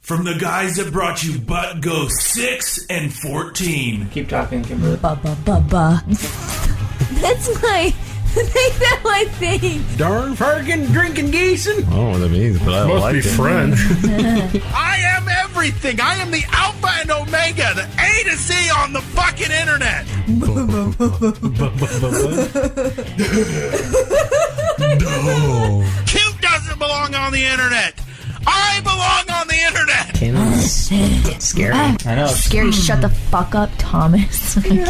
From the guys that brought you Butt Go 6 and 14. Keep talking, Kimberly. Ba-ba-ba-ba. That's my thing. Darn Ferkin drinking Geeson. I don't know what that means, but I Must like be it. French. I am everything. I am the Alpha and Omega, the A to Z on the fucking internet. No. Cute doesn't belong on the internet. I belong on the internet. Kim's scary. I know. Scary. Shut the fuck up, Thomas. Whoa.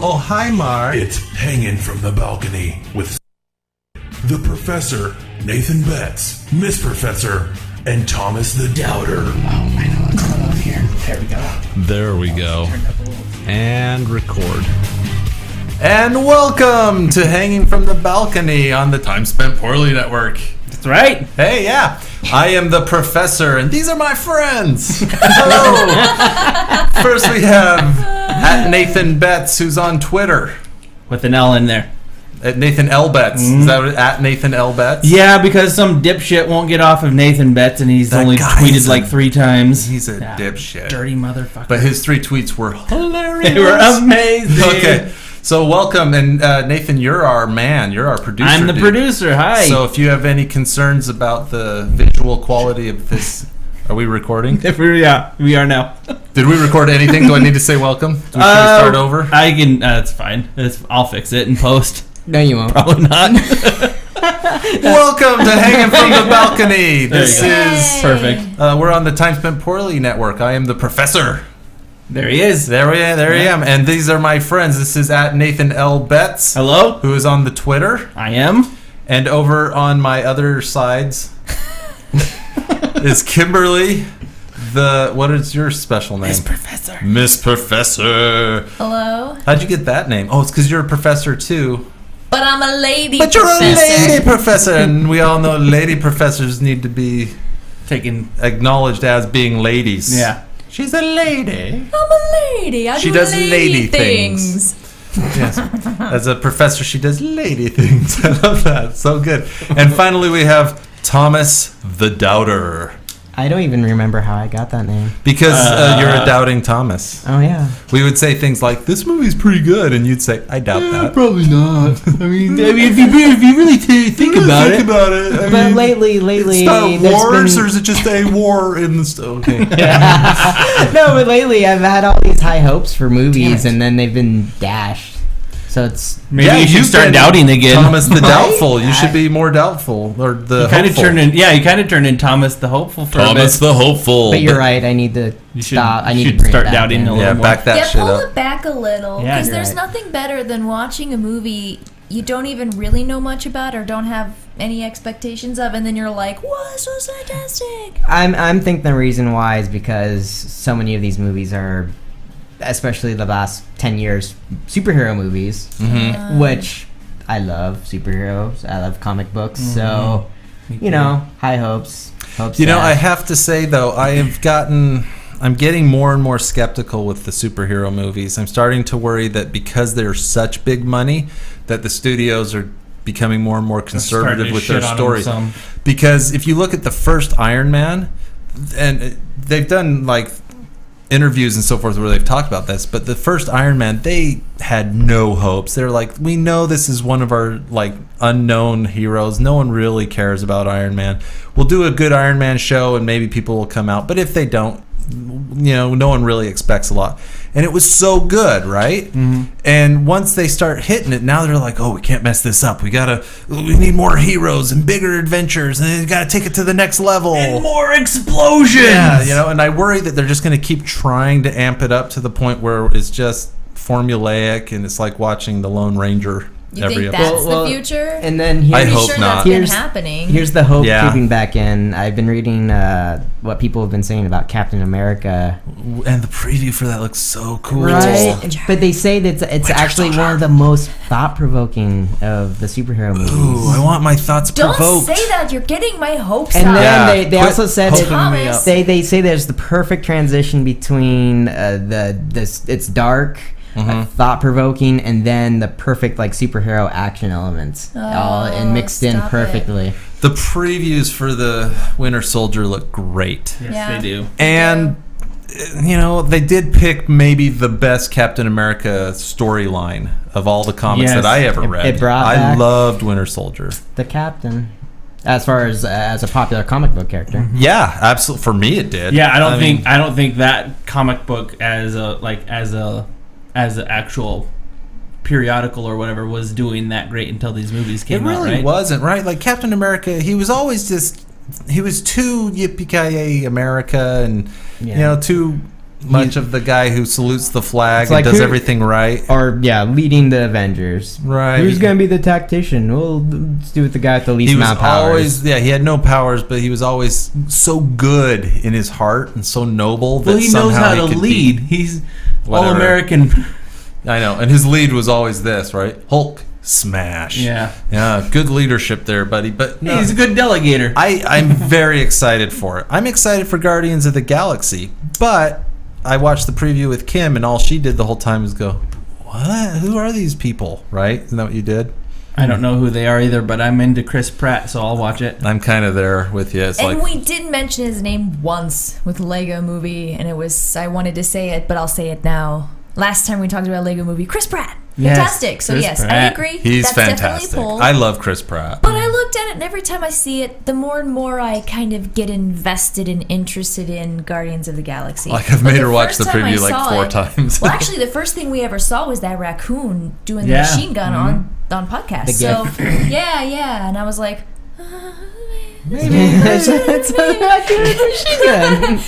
Oh, hi, Mark. It's Hanging from the Balcony with the Professor, Nathan Betts, Miss Professor, and Thomas the Doubter. Oh, I know what's going on here. There we go. There we go. And record. And welcome to Hanging from the Balcony on the Time Spent Poorly Network. That's right. Hey, yeah. I am the Professor, and these are my friends. Hello. First we have at Nathan Betts, who's on Twitter. With an L in there. At Nathan L. Betts. Is that what, at Nathan L. Betts? Yeah, because some dipshit won't get off of Nathan Betts, and he's That only guy tweeted is like 3 times. He's a dipshit. Dirty motherfucker. But his 3 tweets were hilarious. They were amazing. Okay. So welcome, and Nathan, you're our man. You're our producer. I'm the producer. Hi. So if you have any concerns about the visual quality of this, are we recording? Yeah, we are now. Did we record anything? Do I need to say welcome? Do we start over? I can. That's fine. I'll fix it in post. No, you won't. Probably not. Welcome to Hanging from the Balcony. This is perfect. we're on the Time Spent Poorly Network. I am the Professor. There he is. There I am. And these are my friends. This is at Nathan L. Betts. Hello. Who is on the Twitter. I am. And over on my other sides is Kimberly. What is your special name? Miss Professor. Miss Professor. Hello. How'd you get that name? Oh, it's because you're a professor too. But I'm a lady. But you're professor. a lady professor, and we all know lady professors need to be Taking. acknowledged as being ladies. Yeah. She's a lady. I'm a lady. She do does lady lady things. Yes. As a professor, she does lady things. I love that. So good. And finally, we have Thomas the Doubter. I don't even remember how I got that name. Because you're a doubting Thomas. Oh, yeah. We would say things like, "This movie's pretty good," and you'd say, "I doubt that." Probably not. I mean, if you really think about it. I But mean, lately, Star there's Wars, been- or is it just a war in the okay? No, but lately I've had all these high hopes for Damn movies, it. and then they've been dashed. So it's Maybe Yeah, you should you've start been doubting again. Thomas the Right? doubtful. You should be more doubtful, or the You kind of hopeful. turned in. Yeah, you kind of turned in Thomas the hopeful for Thomas a bit. the hopeful. But you're right. I need to You should- stop. I need should to bring start it back doubting in. a little Yeah, more. back that Yeah, shit pull up. it back a little. Yeah, Because you're there's right. nothing better than watching a movie you don't even really know much about or don't have any expectations of, and then you're like, "Whoa, this was fantastic." I'm thinking the reason why is because so many of these movies are, especially the last 10 years, superhero movies, Mm-hmm. which I love superheroes. I love comic books. So, you know, high hopes. You know, I dashed. have to say though, I'm getting more and more skeptical with the superhero movies. I'm starting to worry that because they're such big money, that the studios are becoming more and more conservative with their stories. Because if you look at the first Iron Man, and they've done like interviews and so forth where they've talked about this, but the first Iron Man, they had no hopes. They're like, we know this is one of our like unknown heroes. No one really cares about Iron Man. We'll do a good Iron Man show and maybe people will come out. But if they don't, you know, no one really expects a lot. And it was so good, right? Mm-hmm. And once they start hitting it, now they're like, oh, we can't mess this up. We need more heroes and bigger adventures, and they gotta take it to the next level. And more explosions. Yeah, you know, and I worry that they're just going to keep trying to amp it up to the point where it's just formulaic, and it's like watching the Lone Ranger You every think episode. that's Well, the future? And then I here's, hope sure not. that's been Here's- happening. here's the hope Yeah. creeping back in. I've been reading what people have been saying about Captain America. And the preview for that looks so cool. Right, but they say that it's actually one of the most thought-provoking of the superhero movies. Ooh, I want my thoughts Don't provoked. say that. You're getting my hopes And up. then Yeah, they quit also said hoping me it, up. they say there's the perfect transition between it's dark, thought provoking, and then the perfect like superhero action elements, all and mixed in stop perfectly. The previews for the Winter Soldier look great. Yes, Yeah. they do. And, you know, they did pick maybe the best Captain America storyline of all the comics Yes. that I ever read. It brought I back- loved Winter Soldier. The Captain, as far as a popular comic book character. Yeah, absolutely. For me, it did. Yeah, I don't mean, think that comic book as an actual periodical or whatever was doing that great until these movies it came out. really Right? wasn't, right? Like Captain America, he was always he was too yippee-ki-yay America, and you know, too much of the guy who salutes the flag It's and like does who- everything right. Or leading the Avengers. Right. Who's gonna be the tactician? Well, let's do with the guy with the least He was amount of powers. always, he had no powers, but he was always so good in his heart and so noble that Well, he knows somehow how he to could lead. be- He's Whatever. all American. I know, and his lead was always this, right? Hulk smash. Yeah. Yeah, good leadership there, buddy. But no, He's a good delegator. I'm very excited for it. I'm excited for Guardians of the Galaxy, but I watched the preview with Kim, and all she did the whole time was go, "What? Who are these people?" Right? Isn't that what you did? I don't know who they are either, but I'm into Chris Pratt, so I'll watch it. I'm kind of there with you. It's And like, we did mention his name once with Lego Movie, and it was, I wanted to say it, but I'll say it now. Last time we talked about Lego Movie, Chris Pratt. Yes, Fantastic. So Chris yes, I Pratt. agree. he's That's fantastic. definitely pulled. I love Chris Pratt. But I looked at it, and every time I see it, the more and more I kind of get invested and interested in Guardians of the Galaxy. Like, I've But made her watch first the time I preview like saw 4 it- times. Well, actually, the first thing we ever saw was that raccoon doing the Yeah. machine gun on podcast. The So GIF. yeah, and I was like, It's an accurate machine gun.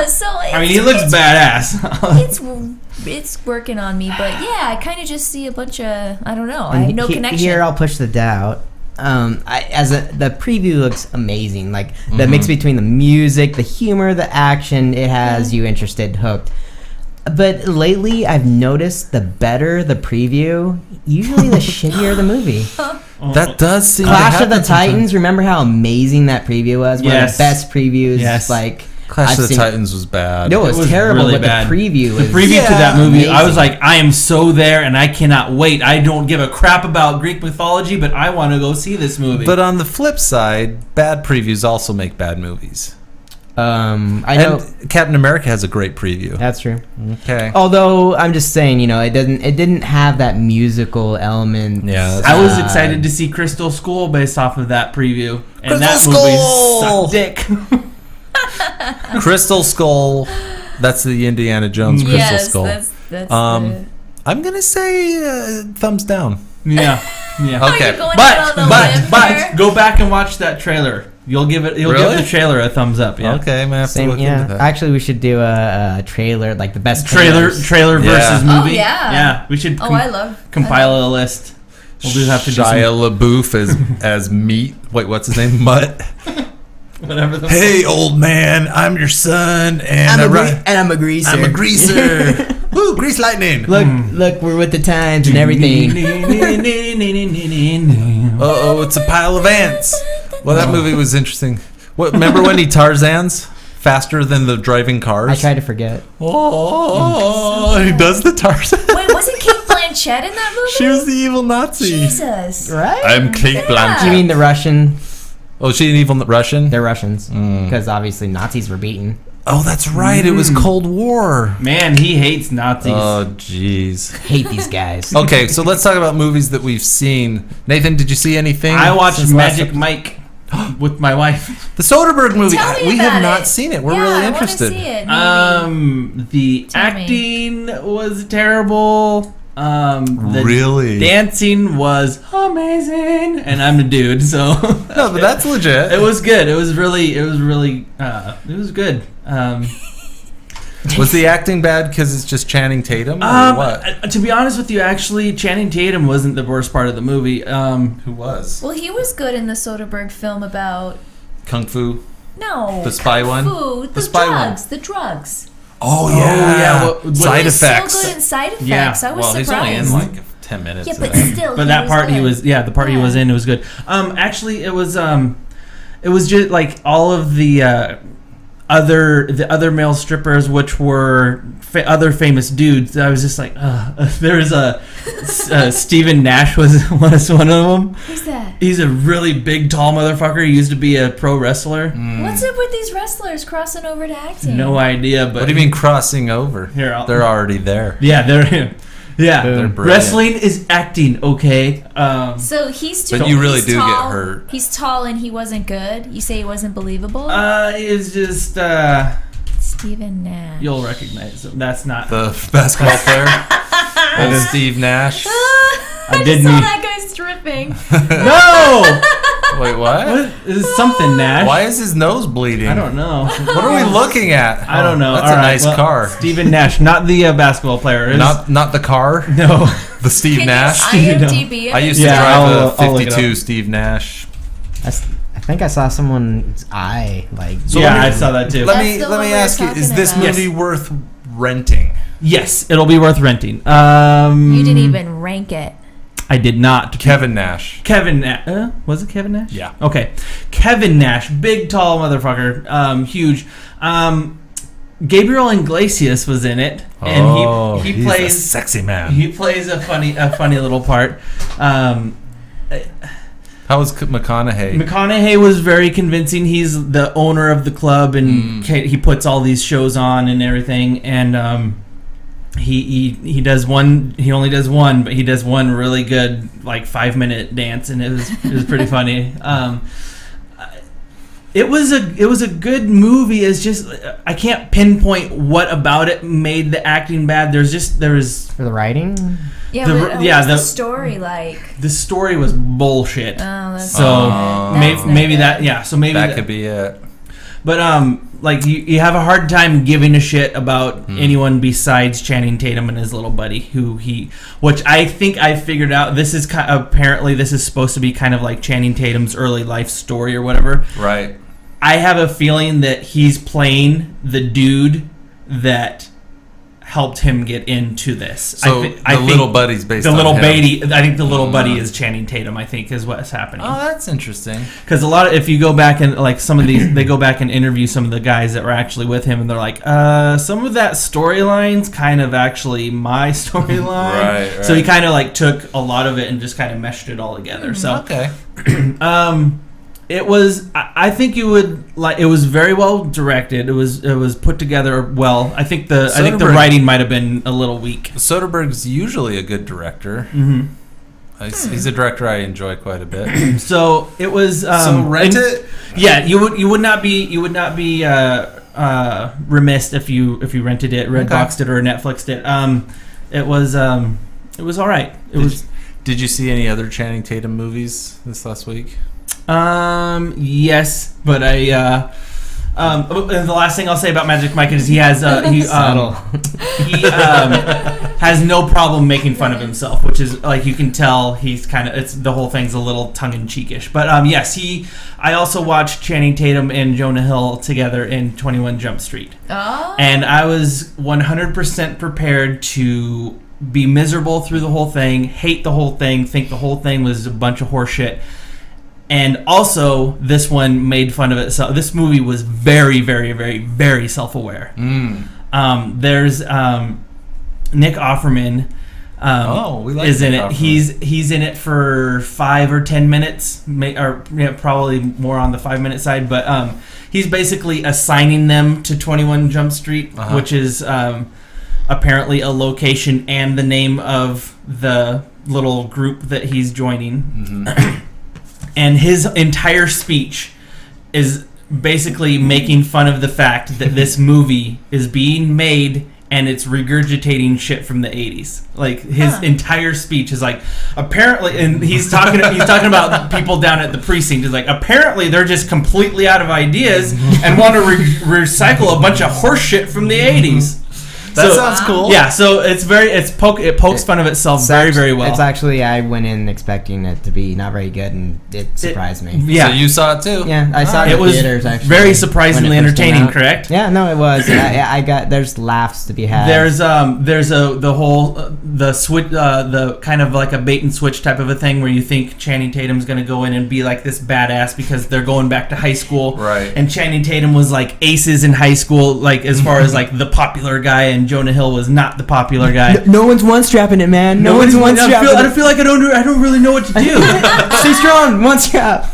so I mean, he looks badass. it's working on me, but yeah, I kind of just see a bunch of, I don't know, I have no connection. Here, I'll push the doubt. The preview looks amazing. Like the mix between the music, the humor, the action, it has you interested, hooked. But lately, I've noticed the better the preview, usually the shittier the movie. That does seem to Clash of happen the sometimes. Titans. Remember how amazing that preview was? One of Yes. the best previews. Yes. Like Clash I've of the seen- Titans was bad. No, it was terrible. really but bad. the preview was The preview to that movie, I was amazing. like, I am so there, and I cannot wait. I don't give a crap about Greek mythology, but I want to go see this movie. But on the flip side, bad previews also make bad movies. I know And Captain America has a great preview. that's true. Okay. Although I'm just saying, it didn't have that musical element. Yeah, that's I was excited to see Crystal Skull based off of that preview, and Crystal that movie Skull! sucked dick. Crystal Skull. That's the Indiana Jones Crystal yes, Skull. that's I'm gonna say thumbs down. Yeah. Okay. you're going out on a limb But here? go back and watch that trailer. You'll give Really? the trailer a thumbs up. Yeah. Okay, I'm gonna have to Same, look yeah. into that. Actually, we should do a trailer, like the best Trailer trailers. versus Yeah. movie. Oh, yeah. Yeah. We should Oh, I love compile a list. We'll do have to do Shia LaBeouf as meat. Wait, what's his name? Mutt. whatever the Hey, old man, I'm your son, and I'm a greaser. I'm a greaser. Woo, grease lightning. Look, we're with the times and everything. Uh-oh, it's a pile of ants. Well, that movie was interesting. Remember when he Tarzans faster than the driving cars? I try to forget. Oh, he does the Tarzan. Wait, wasn't Kate Blanchett in that movie? She was the evil Nazi. Jesus. Right? I'm Kate Blanchett. You mean the Russian? Oh, she an evil Russian? They're Russians. Because obviously Nazis were beaten. Oh, that's right. It was Cold War. Man, he hates Nazis. Oh, jeez. Hate these guys. Okay, so let's talk about movies that we've seen. Nathan, did you see anything? I watched since last Magic episode? Mike with my wife. The Soderbergh movie. Tell me We about have not it. seen it. We're Yeah, really I wanna interested. see it, maybe. The Tell me. acting was terrible. The Really? dancing was amazing, and I'm the dude, so No, but that's legit. it was good. It was good. Was the acting bad because it's just Channing Tatum or what? To be honest with you, actually, Channing Tatum wasn't the worst part of the movie. Who was? Well, he was good in the Soderbergh film about Kung Fu? no The spy Kung one? Fu, The the spy drugs, one. the drugs. Oh, yeah. Side He was effects. so good in side effects. Yeah. I was Well, he's surprised. only in like 10 minutes. yeah, of but that. still. But he that part good. he was, the part he was in, it was good. Actually, it was just like all of the. the other male strippers, which were other famous dudes. I was just like, there was Stephen Nash was one of them. Who's that? He's a really big, tall motherfucker. He used to be a pro wrestler. What's up with these wrestlers crossing over to acting? No idea. But What do you mean crossing over? Here, they're already there. Yeah, they're They're brilliant. wrestling is acting. Okay. So he's too. But you really he's do get tall, hurt. He's tall and he wasn't good. You say he wasn't believable. It's just Stephen Nash. you'll recognize him. That's not. The basketball player, old Steve Nash. I didn't just saw e- that guy stripping. No. Wait, what? What is something Nash? Why is his nose bleeding? I don't know. What are we looking at? I don't know. That's All a right, nice well, car. Stephen Nash, not the basketball player. Not the car. No. The Steve Can Nash. you IMDb him? I used to Yeah, drive I'll a look it 52 up. Steve Nash. I think I saw someone's eye. Like, So yeah, let me- I saw that too. Let That's me the let one me we were ask you: Is talking this about. movie Yes. worth renting? Yes, it'll be worth renting. You didn't even rank it. I did not. Kevin Nash. Kevin Nash. Was it Kevin Nash? Yeah. Okay. Kevin Nash, big, tall motherfucker, huge. Gabriel Iglesias was in it, and he he's plays a sexy man. He plays a funny little part. How was McConaughey? McConaughey was very convincing. He's the owner of the club, and he puts all these shows on and everything. And he does one. He only does one, but he does one really good, like 5-minute dance, and it was pretty funny. It was a good movie. It's just I can't pinpoint what about it made the acting bad. There was for the writing. Yeah, The- but yeah, what's the the- story like? the story was bullshit. Oh, that's So not good. That's not maybe good. that yeah. So maybe That could be it. But like you have a hard time giving a shit about anyone besides Channing Tatum and his little buddy, which I think I figured out. This is apparently this is supposed to be kind of like Channing Tatum's early life story or whatever. Right. I have a feeling that he's playing the dude that helped him get into this. So I the think little buddy's based the on little him. baby. I think the little buddy is Channing Tatum. I think is what's happening. Oh, that's interesting. Because a lot of, if you go back and like some of these, they go back and interview some of the guys that were actually with him, and they're like, some of that storyline's kind of actually my storyline. Right. So he kind of like took a lot of it and just kind of meshed it all together. So, Okay. it was. I think you would like. It was very well directed. It was put together well. I think the Soderbergh- writing might have been a little weak. Soderbergh's usually a good director. Mm-hmm. He's a director I enjoy quite a bit. So it was. So rent and- it. Yeah, you would not be remiss if you rented it, Redboxed it, or Netflixed it. It was all right. Did you see any other Channing Tatum movies this last week? Yes, but the last thing I'll say about Magic Mike is he has he has no problem making fun of himself, which is like you can tell he's kind of the whole thing's a little tongue in cheekish. But yes, I also watched Channing Tatum and Jonah Hill together in 21 Jump Street, and I was 100% prepared to be miserable through the whole thing, hate the whole thing, think the whole thing was a bunch of horse shit. And also, this one made fun of it. So this movie was very, very, very, very self-aware. There's Nick Offerman. We like is in Nick it. Offerman. He's in it for 5 or 10 minutes, probably more on the 5-minute side. But he's basically assigning them to 21 Jump Street, which is apparently a location and the name of the little group that he's joining. And his entire speech is basically making fun of the fact that this movie is being made and it's regurgitating shit from the 80s. Like his entire speech is like, apparently, and he's talking about people down at the precinct. He's like, apparently they're just completely out of ideas and want to recycle a bunch of horse shit from the 80s. That sounds cool. Yeah, so it pokes fun of itself very well. It's actually, I went in expecting it to be not very good, and it surprised me. Yeah. So you saw it too? Yeah, I saw it in was theaters, actually. very surprisingly when it first came entertaining, out. correct? Yeah, no, it was. There's laughs to be had. There's the whole the switch the kind of like a bait and switch type of a thing where you think Channing Tatum's going to go in and be like this badass because they're going back to high school, Right. And Channing Tatum was like aces in high school, like as far as like the popular guy, and Jonah Hill was not the popular guy. No one's one-strapping it, man. No one's I one-strapping feel, I feel like I don't really know what to do. Stay strong, one-strap.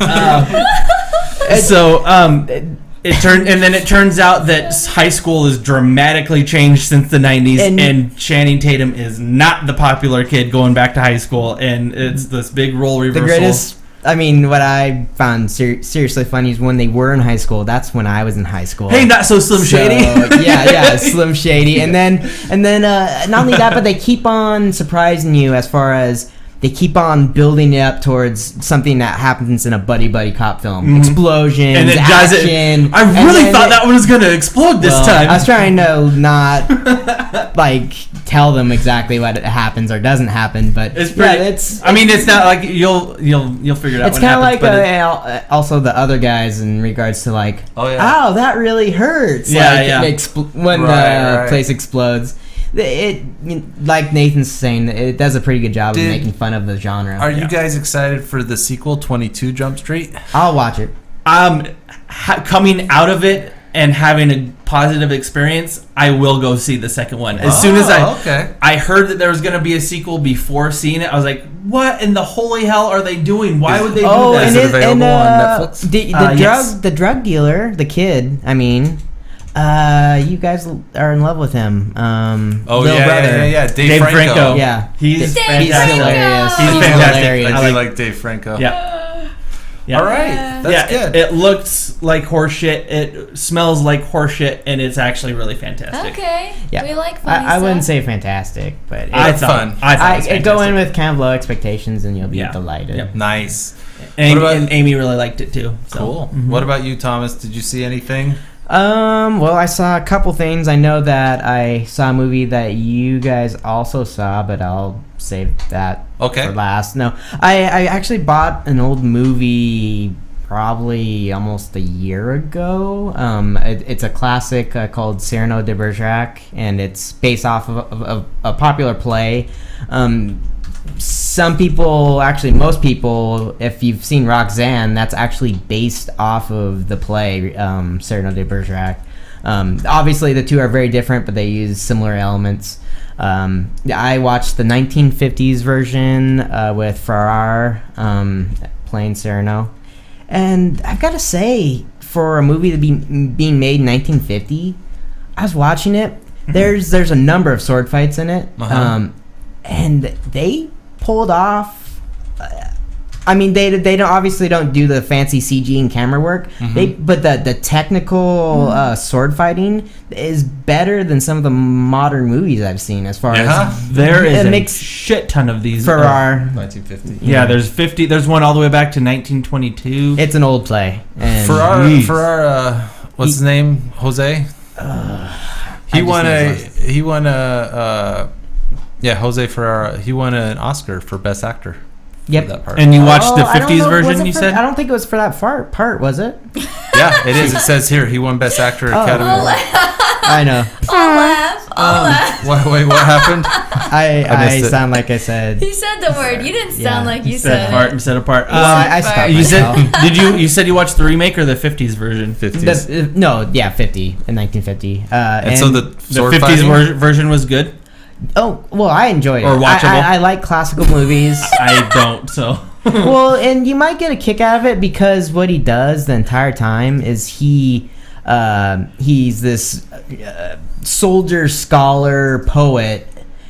It turns out that high school is dramatically changed since the 90s, and Channing Tatum is not the popular kid going back to high school, and it's this big role reversal. The greatest... I mean, what I found seriously funny is when they were in high school. That's when I was in high school. Hey, not so Slim Shady. Yeah, Slim Shady. And then not only that, but they keep on surprising you as far as they keep on building it up towards something that happens in a buddy cop film. Explosions, and it action. I really thought that one was going to explode this time. I was trying to not like tell them exactly what happens or doesn't happen, but it's pretty. I mean, it's not like you'll figure it out. It's kind of like also the other guys in regards to like, oh, that really hurts. Yeah, when the place explodes. It, like Nathan's saying, it does a pretty good job of making fun of the genre. Are you guys excited for the sequel, 22 Jump Street? I'll watch it. Coming out of it and having a positive experience, I will go see the second one. As soon as I heard that there was going to be a sequel before seeing it, I was like, what in the holy hell are they doing? Why would they do that? Is it available on Netflix? The drug dealer, the kid, I mean... you guys are in love with him. Little brother. Yeah. Dave Franco. Yeah, he's hilarious. He's fantastic. Hilarious. I do like Dave Franco. Yeah. All right, that's good. It looks like horseshit. It smells like horseshit, and it's actually really fantastic. Okay. Yeah. We like funny I wouldn't stuff. say fantastic, but It's fun. I thought it was fantastic. go in with kind of low expectations, and you'll be delighted. Yep. Nice. And Amy really liked it too. So. Cool. Mm-hmm. What about you, Thomas? Did you see anything? Well, I saw a couple things. I know that I saw a movie that you guys also saw, but I'll save that for last. No, I actually bought an old movie probably almost a year ago. It's a classic called Cyrano de Bergerac, and it's based off of a popular play. Some people, actually most people, if you've seen Roxanne, that's actually based off of the play Cyrano de Bergerac. Obviously the two are very different, but they use similar elements. I watched the 1950s version with Farrar playing Cyrano, and I've got to say, for a movie to be being made in 1950, I was watching it. There's a number of sword fights in it. And they pulled off. I mean, they don't do the fancy CG and camera work. But the technical sword fighting is better than some of the modern movies I've seen. As far as there is a shit ton of these. Farrar, 1950. Yeah, there's 50. There's one all the way back to 1922. It's an old play. And Farrar, what's his name? Jose. Jose Ferrara. He won an Oscar for Best Actor. Yep. For that part. And you watched the 50s version, you said? I don't think it was for that part, was it? Yeah, it is. It says here he won Best Actor Academy Award. I know. I'll laugh. Wait, what happened? I sound like I said. He said the word. You didn't sound like you said part. You said a part. I stopped you myself. said you said you watched the remake or the 50s version? 50s. No, yeah, 50 in 1950. And so the 50s version was good. Oh, well, I enjoyed it. Or watchable. I like classical movies. I don't, so. Well, and you might get a kick out of it because what he does the entire time is he's this soldier, scholar, poet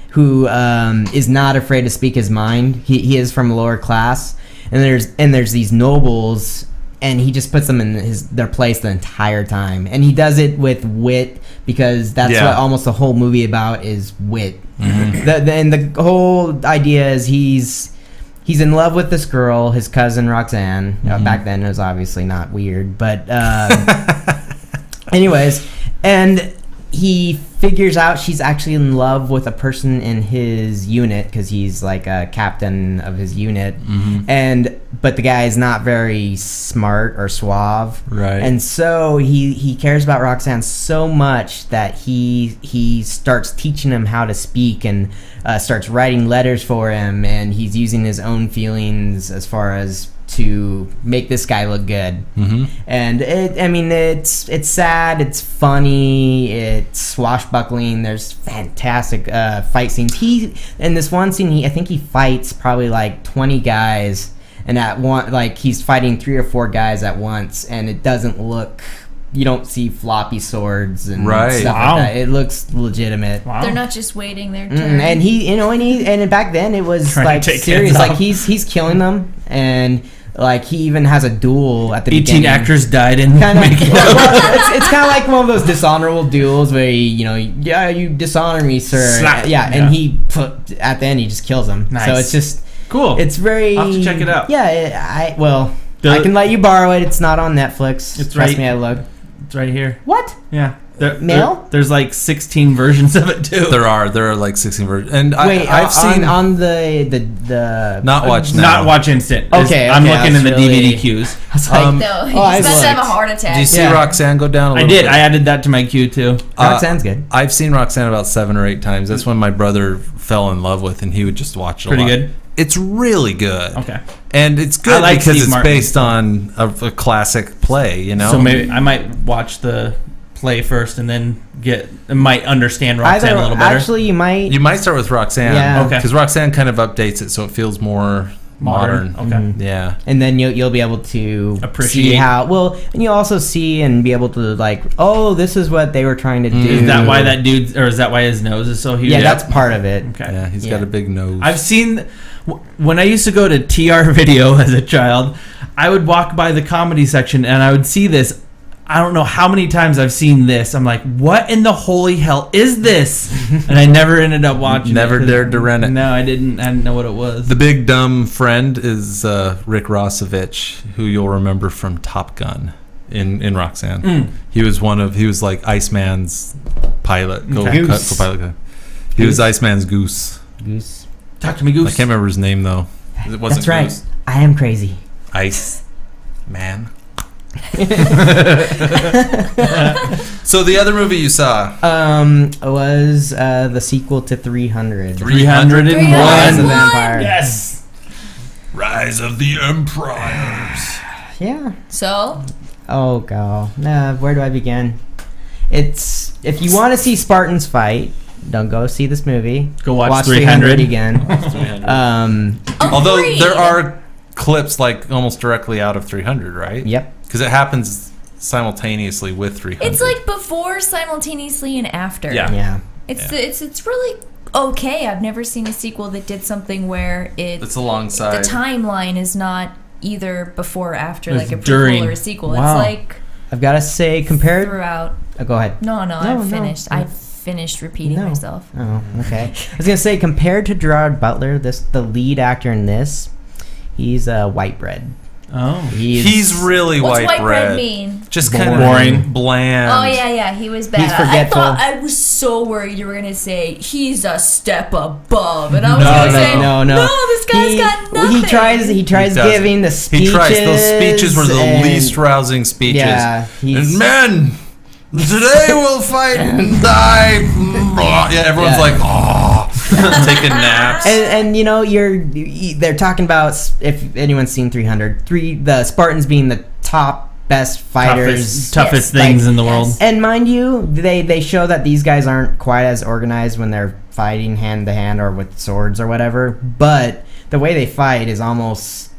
who is not afraid to speak his mind. He is from a lower class, and there's these nobles, and he just puts them in their place the entire time, and he does it with wit because that's what almost the whole movie about is wit. And the whole idea is he's in love with this girl, his cousin Roxanne. Back then it was obviously not weird, but anyways, and he figures out she's actually in love with a person in his unit because he's like a captain of his unit, but the guy is not very smart or suave, Right. And so he cares about Roxanne so much that he starts teaching him how to speak and starts writing letters for him, and he's using his own feelings as far as to make this guy look good. And it's sad, it's funny, it's swashbuckling. There's fantastic fight scenes. In this one scene, I think he fights probably like 20 guys, and at one, like, he's fighting 3 or 4 guys at once, and it doesn't look, you don't see floppy swords and stuff like that. It looks legitimate. They're not just waiting their turn. And and back then it was Trying like to take serious. heads Like off. he's killing them, and like he even has a duel at the 18 beginning. actors died in Kind of, making it's kind of like one of those dishonorable duels where you dishonor me, sir. Slap. Yeah, and at the end he just kills him. Nice. So it's just cool. it's very. I'll have to check it out. Yeah, I can let you borrow it. It's not on Netflix. It's Trust right- me, I looked. It's right here. What? Yeah. Mail? There's like 16 versions of it too. There are like 16 versions, and Wait, I've seen on the not watch now. Not watch instant. Okay, I'm okay, looking in the that's really- DVD queues. I was like, No, he's I about to have a looked. heart attack. Do you see Yeah. Roxanne go down a I little did. bit? I added that to my queue too. Roxanne's good. I've seen Roxanne about 7 or 8 times. That's when my brother fell in love with, and he would just watch it Pretty a lot. good? It's really good. Okay. And it's I good like because Steve it's Martin. based on a classic play, you know? So maybe I might watch the play first and then might understand Roxanne a little better. Actually, you might. You might start with Roxanne. Yeah. Okay. Because Roxanne kind of updates it so it feels more modern. Okay. Yeah. And then you'll be able to Appreciate. see how and you'll also see and be able to like, oh, this is what they were trying to do. Is that why that dude, or is that why his nose is so huge? Yeah, that's part of it. Okay. Yeah, he's Yeah. got a big nose. I've seen when I used to go to TR Video as a child, I would walk by the comedy section and I would see this. I don't know how many times I've seen this. I'm like, what in the holy hell is this? And I never ended up watching Never it. 'Cause- dared to rent it. No, I didn't know what it was. The big dumb friend is Rick Rossovich, who you'll remember from Top Gun in Roxanne. He was like Iceman's pilot, Okay. co-pilot. He was Iceman's goose. Goose. Talk to me, I Goose. can't remember his name though. It wasn't That's right. Goose. I am crazy. Ice Man. So the other movie you saw, Was the sequel to 300. 301. Rise of the 301. Empire. Yes. Rise of the Empires. Yeah. So, Oh god. Where do I begin? It's if you want to see Spartans fight, don't go see this movie. Go watch 300 again. although Agreed. there are clips like almost directly out of 300, right? Yep. Because it happens simultaneously with 300. it's like before, simultaneously, and after. Yeah. Yeah. It's really okay. I've never seen a sequel that did something where It's alongside. the timeline is not either before or after, It's like a prequel during. or a sequel. Wow. It's like I've got to say, compared. throughout. Go ahead. No, I've no. finished. I finished repeating No. myself. Oh, okay. I was gonna say, compared to Gerard Butler, the lead actor in this, he's white bread. Oh. He's really What's white white bread bread. mean? Just kind of Boring. bland. Oh yeah, he was bad. He's forgetful. I was so worried you were gonna say he's a step above, and I was No, gonna no, say no. this guy's got nothing. He tries He doesn't. giving the speeches. He tries. Those speeches were the and- least rousing speeches. Yeah, he's- And men, today we'll fight and die. Yeah, everyone's Yeah. like, oh, taking naps. And they're talking about, if anyone's seen 300, the Spartans being the top best fighters. Toughest Yes. things Like- in the world. And mind you, they show that these guys aren't quite as organized when they're fighting hand to hand or with swords or whatever. But the way they fight is almost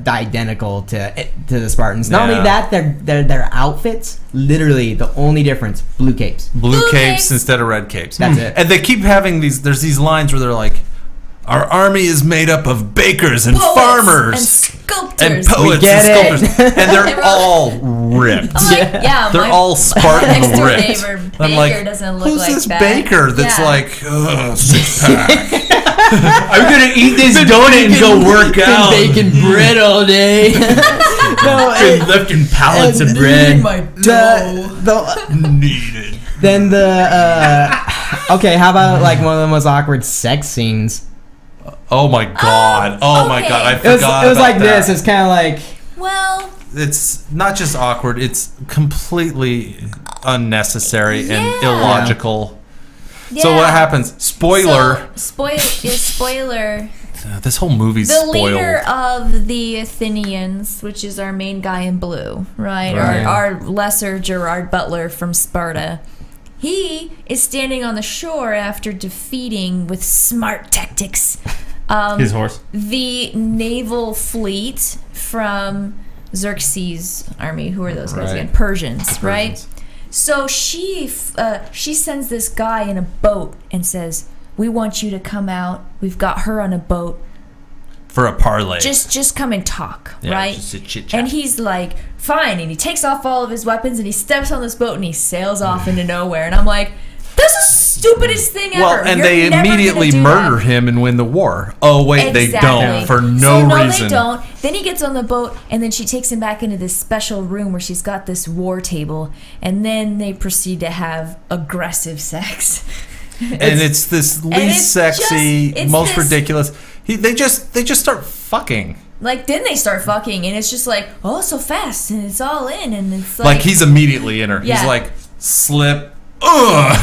identical to the Spartans. Not Yeah. only that, their outfits, literally the only difference, blue capes. Blue Blue capes capes. instead of red capes. That's it. And they keep having these. There's these lines where they're like, "Our army is made up of bakers and Poets farmers and sculptors. and poets get and it. sculptors," and they're Everyone- all ripped. I'm like, yeah, They're my all Spartan next door ripped. neighbor I'm Baker like, doesn't look who's like this that. baker that's Yeah. like, ugh, 6-pack? I'm gonna eat this donut and go work out. Been baking bread all day. No, Been lifting pallets of bread. the Needed. Then okay, how about like one of the most awkward sex scenes? Oh my god! Okay. I It was forgot. like about this. that. It's kind of like Well, It's not just awkward; it's completely unnecessary and Yeah. illogical. yeah. So what happens? Spoiler: Spoiler. this whole movie's The spoiled. leader of the Athenians, which is our main guy in blue, right? Right. Our lesser Gerard Butler from Sparta. He is standing on the shore after defeating with smart tactics His horse. the naval fleet from Xerxes' army. Who are those guys Right. again? Persians, The right? Persians. So she sends this guy in a boat and says, "We want you to come out. We've got her on a boat. For a parlay. Just come and talk, Yeah, right?" just a chit-chat. And he's like, "Fine," and he takes off all of his weapons and he steps on this boat and he sails off into nowhere. And I'm like, "That's the stupidest thing ever." Well, and You're they never immediately gonna do murder that. him and win the war. Oh wait, they Exactly. don't for no so, no, reason. they don't. Then he gets on the boat, and then she takes him back into this special room where she's got this war table, and then they proceed to have aggressive sex. And it's this least it's sexy, just- it's most this- ridiculous. They just start fucking. Like, then they start fucking, and it's just like, oh, so fast, and it's all in, and it's Like he's immediately in her. Yeah. He's like slip. Ugh.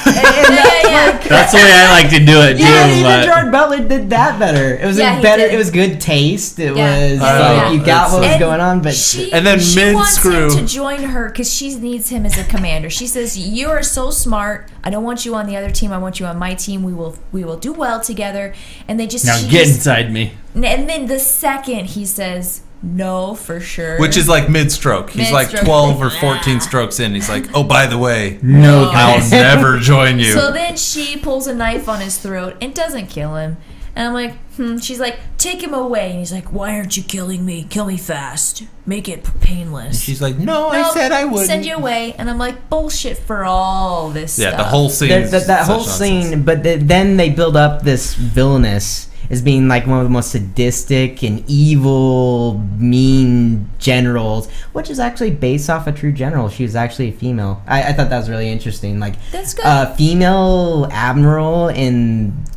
yeah. That's the way I like to do it too. yeah, even but Gerard Butler did that better. It was Yeah, a he better. did. It was good taste. It Yeah. was Yeah, like yeah. you got what was And going on, but And then she wants mid-screw- him to join her because she needs him as a commander. She says, "You are so smart. I don't want you on the other team. I want you on my team. We will do well together." And they just now she get just- inside me. And then the second he says no for sure, Which is like mid-stroke. He's like Mid-stroke. 12 or 14 strokes in. He's like, oh, by the way, No, I'll thanks. never join you. So then she pulls a knife on his throat and doesn't kill him. And I'm like, She's like, "Take him away." And he's like, "Why aren't you killing me? Kill me fast. Make it painless." She's like, no, I Nope, said I wouldn't. send you away. And I'm like, bullshit for all this Yeah, stuff. the whole scene. that, is that, that such whole nonsense. scene. But then they build up this villainous as being like one of the most sadistic and evil, mean generals, which is actually based off a true general. She was actually a female. I thought that was really interesting. Like, That's good. female admiral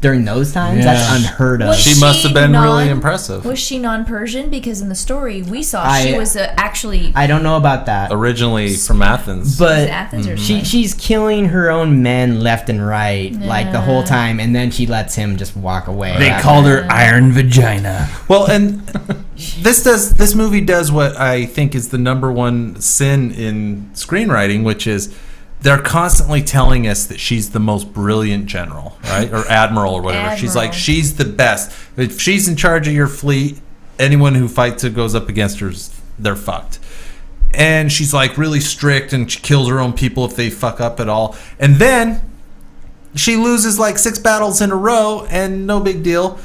during those times, that's Yeah. unheard of. Was She must have been really impressive. Was she non-Persian? Because in the story we saw, I- she was actually I don't know about that. Originally from Athens. But was it Athens or she's killing her own men left and right, like the whole time, and then she lets him just walk away. They called her Iron Vagina. Well, and this movie does what I think is the number one sin in screenwriting, which is they're constantly telling us that she's the most brilliant general, right? Or admiral or whatever. She's like, Admiral. she's the best. If she's in charge of your fleet, anyone who fights or goes up against her, they're fucked. And she's like really strict and she kills her own people if they fuck up at all. And then she loses like 6 battles in a row and no big deal.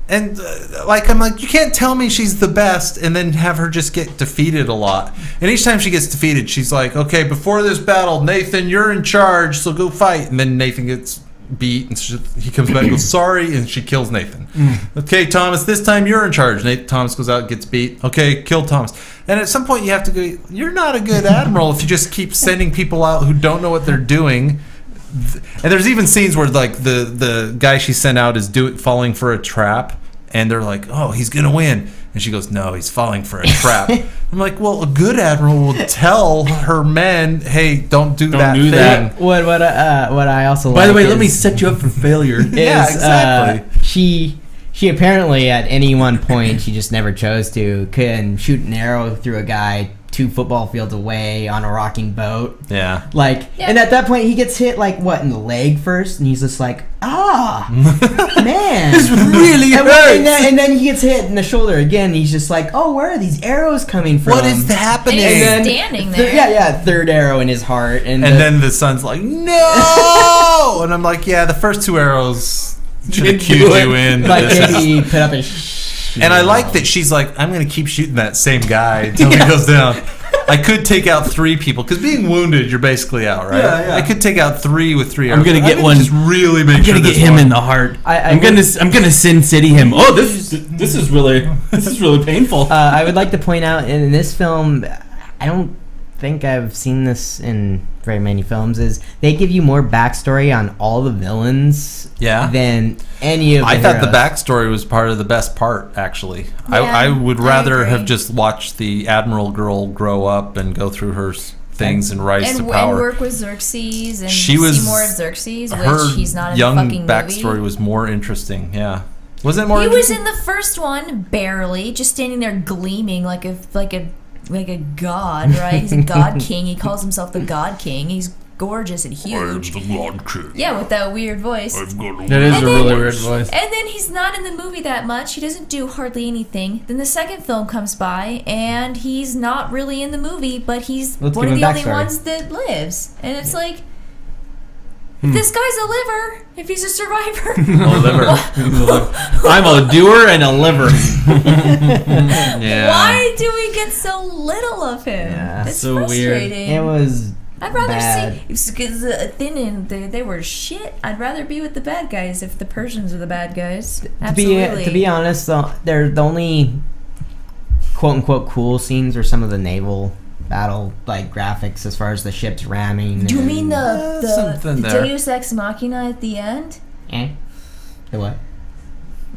And I'm like, you can't tell me she's the best and then have her just get defeated a lot. And each time she gets defeated, she's like, okay, before this battle, Nathan, you're in charge, so go fight. And then Nathan gets beat and he comes back and goes, sorry, and she kills Nathan. Okay, Thomas, this time you're in charge. Thomas goes out, gets beat. Okay, kill Thomas. And at some point you have to go, you're not a good admiral if you just keep sending people out who don't know what they're doing. And there's even scenes where like the guy she sent out is falling for a trap, and they're like, "Oh, he's gonna win," and she goes, "No, he's falling for a trap." I'm like, "Well, a good admiral will tell her men, hey, don't do that do thing." that. What I also By the like way, let me is- set you up for failure. Yeah, is, exactly. She apparently at any one point she just never chose to can shoot an arrow through a guy 2 football fields away on a rocking boat. Yeah. Like, Yeah. and at that point he gets hit like what in the leg first, and he's just like, man, This really and, hurts. and then he gets hit in the shoulder again. And he's just like, oh, where are these arrows coming from? What is happening? And then- standing there. Third arrow in his heart, and Then the son's like, "No!" And I'm like, "Yeah, the first 2 arrows should have Didn't cued do it. you in." like This is- maybe put up a. And I like that she's like, I'm going to keep shooting that same guy until he goes down. I could take out 3 people, because being wounded, you're basically out, right? Yeah, yeah. I could take out 3 with 3 arrows. I'm gonna get I one- Just really make I'm sure gonna get this him one- in the heart. I I'm would- gonna Sin City him. Oh, this is really painful. I would like to point out in this film, I think I've seen this in very many films, is they give you more backstory on all the villains than any of the I thought heroes. the backstory was part of the best part, actually. Yeah, I would rather agree. have just watched the Admiral girl grow up and go through her things and rise to and power. work with Xerxes and She was- see more of Xerxes, Her which he's not in young the fucking backstory movie. was more interesting, yeah. Wasn't it more He was interesting? in the first one, barely, just standing there gleaming like a god, right? He's a god king. He calls himself the God King. He's gorgeous and huge. the God King. Yeah, with that weird voice. I've got That is And a then- really weird voice. And then he's not in the movie that much. He doesn't do hardly anything. Then the second film comes by, and he's not really in the movie, but he's Let's one give of him the only backstory. ones that lives. And it's like, if this guy's a liver, if he's a survivor, I'm a doer and a liver. Yeah. why do we get so little of him? Yeah. It's So weird. frustrating. It was I'd rather bad. see because Thin and they were shit. I'd rather be with the bad guys if the Persians are the bad guys. Absolutely. To be honest, though, they're the only quote unquote cool scenes are some of the naval battle like graphics as far as the ships ramming. Do you and- mean the something there. Deus Ex Machina at the end? The what?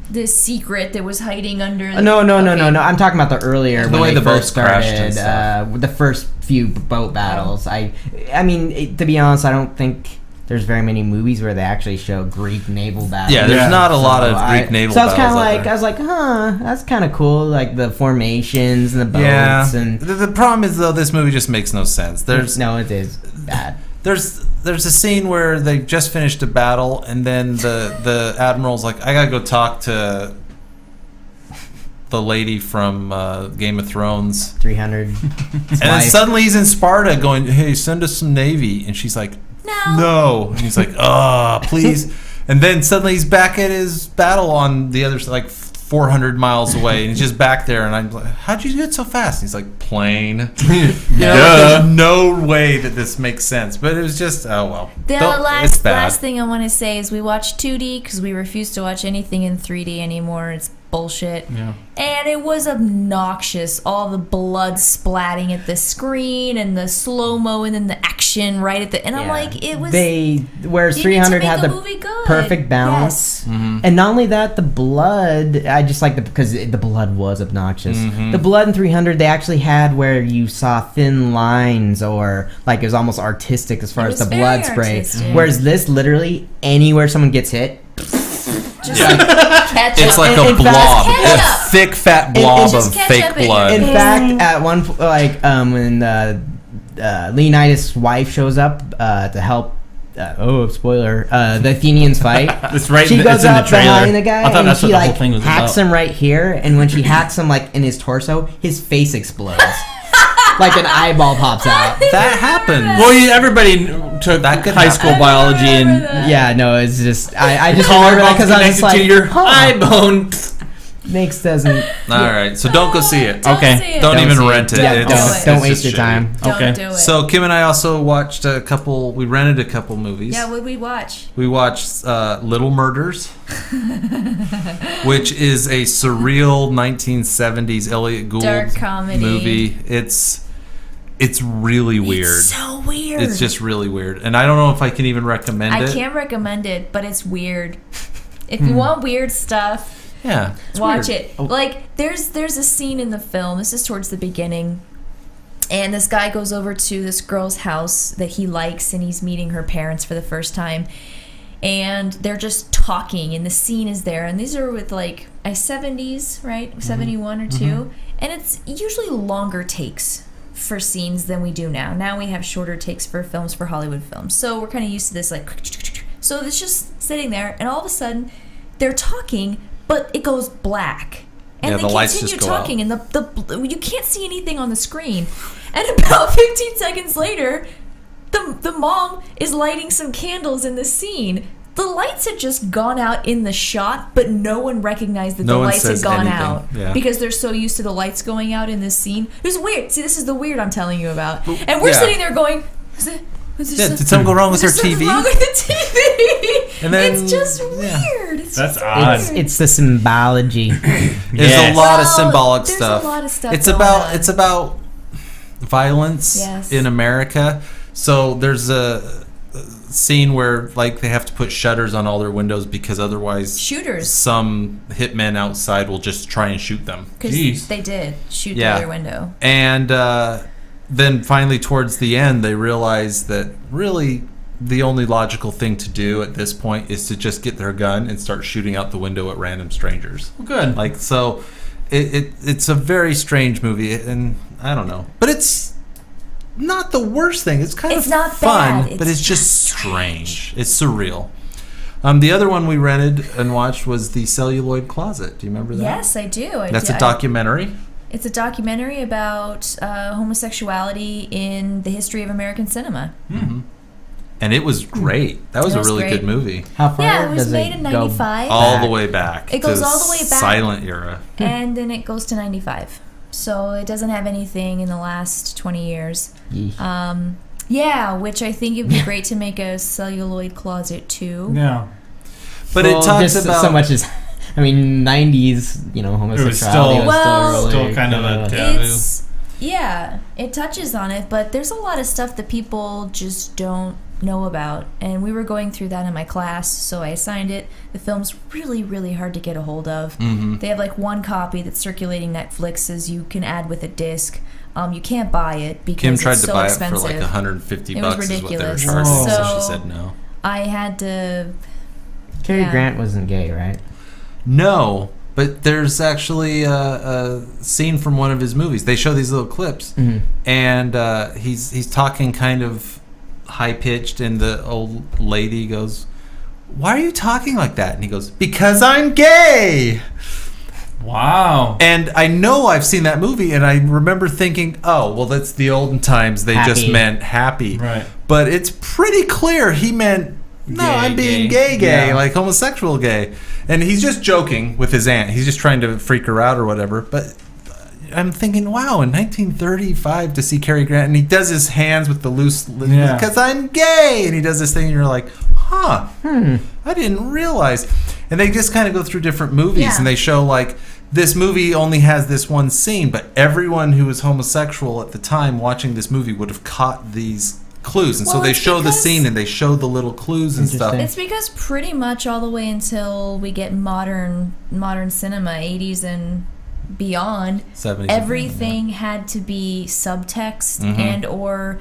The secret that was hiding under. No. I'm talking about the earlier The when way they the boats first crashed and started. stuff. The first few boat battles. I mean, to be honest, I don't think there's very many movies where they actually show Greek naval battles. Yeah, there's not a lot of Greek naval So I was kind of battles out like, there. I was like, that's kind of cool, like the formations and the boats Yeah. and. The problem is, though, this movie just makes no sense. There's No, it is bad. There's a scene where they just finished a battle, and then the admiral's like, I gotta go talk to the lady from Game of Thrones. 300. And then suddenly he's in Sparta going, hey, send us some navy. And she's like, no. And he's like, please. And then suddenly he's back at his battle on the other side, like 400 miles away. And he's just back there. And I'm like, how'd you get so fast? And he's like, plane. There's no way that this makes sense. But it was just, oh, well. The It's bad. last thing I want to say is we watched 2D because we refuse to watch anything in 3D anymore. It's bullshit. Yeah. And it was obnoxious. All the blood splatting at the screen and the slow-mo and then the action right at the... And I'm like, it was... Whereas you need to 300 make had a the movie good. perfect balance. Yes. And not only that, the blood, I just like because the blood was obnoxious. Mm-hmm. The blood in 300, they actually had where you saw thin lines or like it was almost artistic as far It as the was blood very spray. artistic. Whereas this, literally, anywhere someone gets hit, Just like ketchup. It's like In a fact- blob. Ketchup. A thick, fat blob just of ketchup fake in blood. in fact, at one when Leonidas' wife shows up to help. Spoiler! The Athenians fight. It's right. She It's goes in the up trailer. behind the guy I thought and that's she what the whole like thing was hacks about. him right here, and when she hacks him like in his torso, his face explodes, like an eyeball pops out. That happened. Well, everybody took That could high happen. school biology and Yeah, no, it's just I just remember that because I was just like, to your huh, eye bone. doesn't. All right, so don't go see it. Don't Okay. see it. Don't even see rent it. Yeah, It's- don't it's waste just your time. Don't Okay. do it. So Kim and I also watched a couple. We rented a couple movies. yeah, what did we watch? We watched Little Murders, which is a surreal 1970s Elliot Gould Dark comedy. movie. It's really weird. It's so weird. It's just really weird, and I don't know if I can even recommend I it. can't recommend it, but it's weird. If you want weird stuff, Yeah, it's watch weird. it. Like there's a scene in the film. This is towards the beginning, and this guy goes over to this girl's house that he likes, and he's meeting her parents for the first time, and they're just talking, and the scene is there, and these are with like 70s, right, 71 or 2, and it's usually longer takes for scenes than we do now. Now we have shorter takes for films, for Hollywood films, so we're kind of used to this like. So it's just sitting there, and all of a sudden, they're talking, but it goes black. And Yeah, they the lights continue just go talking, and the you can't see anything on the screen. And about 15 seconds later, the mom is lighting some candles in the scene. The lights had just gone out in the shot, but no one recognized that No the one lights had says gone anything. out Yeah. because they're so used to the lights going out in this scene. It was weird. See, this is the weird I'm telling you about. And we're yeah. sitting there going, Yeah, did something go wrong with her There's something TV? wrong with the TV. And then- it's just yeah. weird. It's That's just odd. weird. It's the symbology. There's Yes. a lot of Well, symbolic there's stuff. a lot of stuff It's going about on. it's about violence Yes. in America. So there's a scene where like they have to put shutters on all their windows because otherwise Shooters. some hitmen outside will just try and shoot them. Because they did shoot the other window. And then finally towards the end they realize that really the only logical thing to do at this point is to just get their gun and start shooting out the window at random strangers. Good. Like, so it's a very strange movie, and I don't know, but it's not the worst thing. It's kind It's of not fun, bad. but it's just strange. It's surreal. The other one we rented and watched was The Celluloid Closet. Do you remember that? Yes, I do. That's a documentary. It's a documentary about homosexuality in the history of American cinema. Mm-hmm. And it was great. That was a really good movie. How far Yeah, it was does made it in go 95. All the way back. It goes to all the way back. Silent era. And then it goes to 95. So it doesn't have anything in the last 20 years. Yeesh. Yeah, which I think it'd be great to make a celluloid closet too. Yeah. But Well, it talks just about so much as, I mean, 90s, homosexuality was Well, still really, still kind of a taboo. Yeah, it touches on it, but there's a lot of stuff that people just don't know about. And we were going through that in my class, so I assigned it. The film's really, really hard to get a hold of. Mm-hmm. They have like one copy that's circulating Netflix as you can add with a disc. You can't buy it because Kim tried it's to so buy expensive. it for like $150 It was is what they were ridiculous. charging, so So- she said no. I had to... Cary Yeah. Grant wasn't gay, right? No, but there's actually a scene from one of his movies. They show these little clips, and he's talking kind of high pitched, and the old lady goes, "Why are you talking like that?" And he goes, "Because I'm gay." Wow. And I know I've seen that movie, and I remember thinking, "Oh, well, that's the olden times. They just Happy. meant happy." Right. But it's pretty clear he meant, no, Gay, I'm being gay. gay, Yeah. like homosexual gay. And he's just joking with his aunt. He's just trying to freak her out or whatever. But I'm thinking, wow, in 1935 to see Cary Grant, and he does his hands with the loose, Yeah. because I'm gay, and he does this thing, and you're like, huh, I didn't realize. And they just kind of go through different movies, Yeah. and they show like, this movie only has this one scene, but everyone who was homosexual at the time watching this movie would have caught these clues, and so Well, they it's show the because- scene and they show the little clues and stuff. It's because pretty much all the way until we get modern cinema, 80s and beyond, 70s. everything had to be subtext Mhm. and or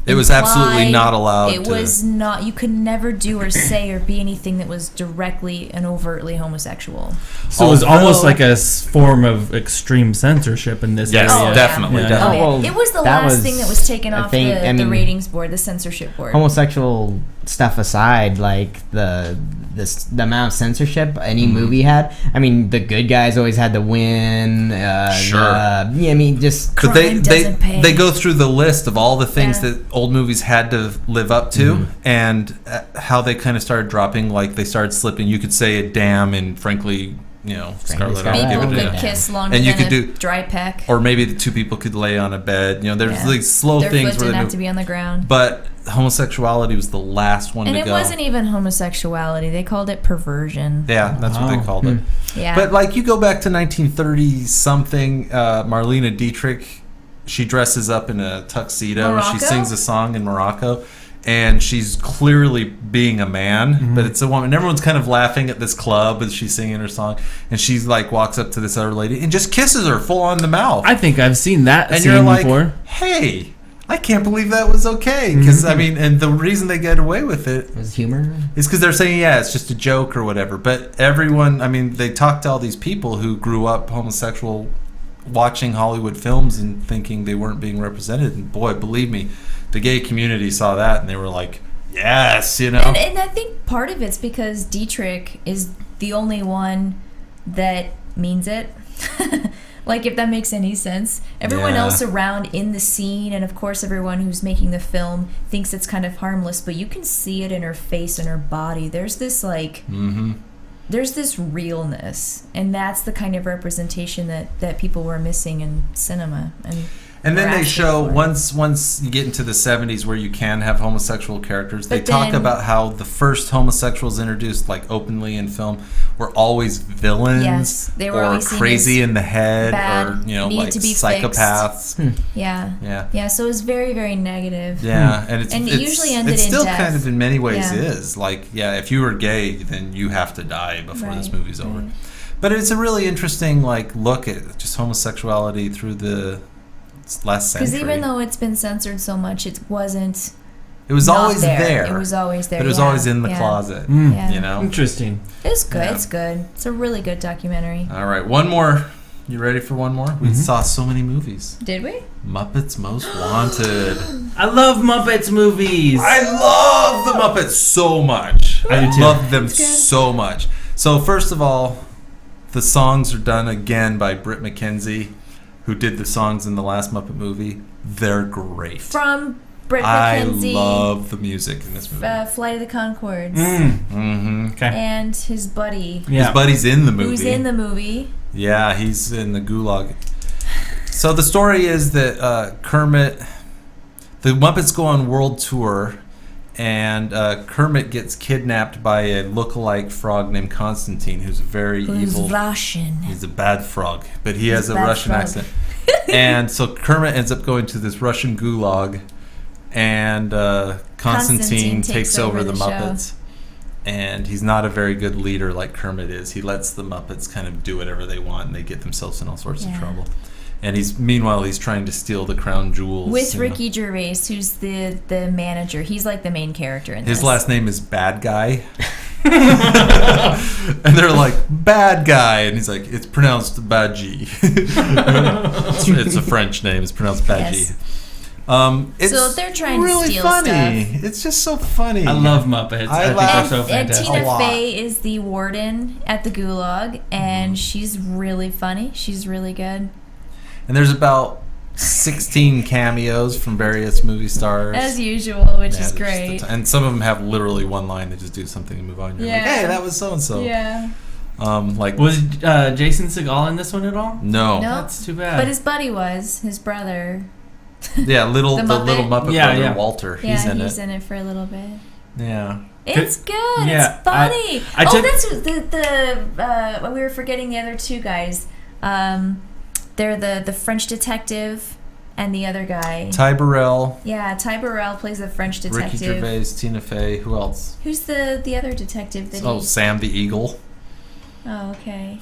It was absolutely implied. not allowed It to- was not. You could never do or say or be anything that was directly and overtly homosexual. So it was almost Although- like a form of extreme censorship in this Yes, area. definitely, Yeah. definitely. Oh, yeah. well, It was the that last was- thing that was taken I off think- the I mean, ratings board, the censorship board. Homosexual stuff aside, like the amount of censorship any Mm-hmm. movie had. I mean, the good guys always had to win. Sure. Yeah, I mean, just But Crime doesn't pay. they go through the list of all the things Yeah. that old movies had to live up to, and how they kind of started dropping. Like they started slipping. You could say a damn, and frankly, Scarlet. Scarlet. I'll give People it could a kiss longer And you than could a do- dry peck. Or maybe the two people could lay on a bed. There's Yeah. these slow Their things foot where didn't they have move. to be on the ground. But homosexuality was the last one And to it go. wasn't even homosexuality. They called it perversion. Yeah, that's what they Wow. called it. Yeah. But like you go back to 1930 something, Marlene Dietrich, she dresses up in a tuxedo and she Morocco? sings a song in Morocco, and she's clearly being a man, but it's a woman. And everyone's kind of laughing at this club as she's singing her song, and she's like walks up to this other lady and just kisses her full on the mouth. I think I've seen that and scene you're like, before. hey, I can't believe that was okay. Because I mean, and the reason they get away with it was humor. it's because they're saying, yeah, it's just a joke or whatever. But everyone, I mean, they talked to all these people who grew up homosexual watching Hollywood films and thinking they weren't being represented. And boy, believe me, the gay community saw that and they were like, yes, and I think part of it's because Dietrich is the only one that means it. Like, if that makes any sense. Everyone Yeah. else around in the scene, and of course everyone who's making the film, thinks it's kind of harmless, but you can see it in her face and her body. There's this, like, there's this realness, and that's the kind of representation that people were missing in cinema. And And then Or they asking show for it. once you get into the 70s where you can have homosexual characters, they But talk then- about how the first homosexuals introduced like openly in film were always villains Yes, they were or always seen crazy as in the head bad, or needed like to be psychopaths. Yeah. Yeah. Yeah, so it was very, very negative. Yeah, and it's And it usually ended it's in still death. kind of in many ways Yeah. is like if you were gay then you have to die before this Right, movie's over. right. But it's a really interesting like look at just homosexuality through the last century. Because even though it's been censored so much, it wasn't. it was not always there. It was always there. But it was yeah, always in the yeah. closet. Yeah. You know. Interesting. It's good. Yeah. It's good. It's a really good documentary. All right, one more. You ready for one more? We saw so many movies. Did we? Muppets Most Wanted. I love Muppets movies. I love the Muppets so much. I do too. love them That's good. so much. So first of all, the songs are done again by Britt McKenzie, who did the songs in the last Muppet movie. They're great. From Britt I McKenzie. love the music in this movie. Flight of the Conchords. Mm-hmm. Okay. And his buddy. Yeah. His buddy's in the movie. Who's in the movie. Yeah, he's in the gulag. So the story is that Kermit, the Muppets go on world tour, and Kermit gets kidnapped by a look-alike frog named Constantine, who's very Who's evil. Russian. He's a bad frog, but he He's has a a bad Russian frog. accent. And so Kermit ends up going to this Russian gulag, and Constantine takes over the show. Muppets. And he's not a very good leader like Kermit is. He lets the Muppets kind of do whatever they want, and they get themselves in all sorts of Yeah. trouble. And meanwhile he's trying to steal the crown jewels. With you know. Ricky Gervais, who's the manager. He's like the main character in His this. last name is Bad Guy. And they're like, Bad Guy. And he's like, it's pronounced Badji. It's a French name. It's pronounced Badji. Yes. It's So they're trying to really steal funny. stuff. It's just so funny. I love Muppets. I I think laugh. they're so And fantastic. A Tina lot. Fey is the warden at the gulag, and she's really funny. She's really good. And there's about 16 cameos from various movie stars. As usual, which Yeah, is there's just a great. ton. And some of them have literally one line. They just do something and move on. You're like, Yeah. hey, that was so-and-so. Yeah. Like, Was Jason Segel in this one at all? no. No. That's too bad. But his buddy was, his brother. Yeah, The the little Muppet? Muppet Yeah, brother, yeah. Walter. Yeah, He's in it. for a little bit. Yeah. It's good. Yeah, It's funny. I took- that's who we were forgetting the other two guys. They're the French detective and the other guy. Ty Burrell, Yeah, Ty Burrell plays the French Ricky detective. Gervais, Tina Fey. Who else? Who's the other detective that Oh, Sam the Eagle. Oh, okay.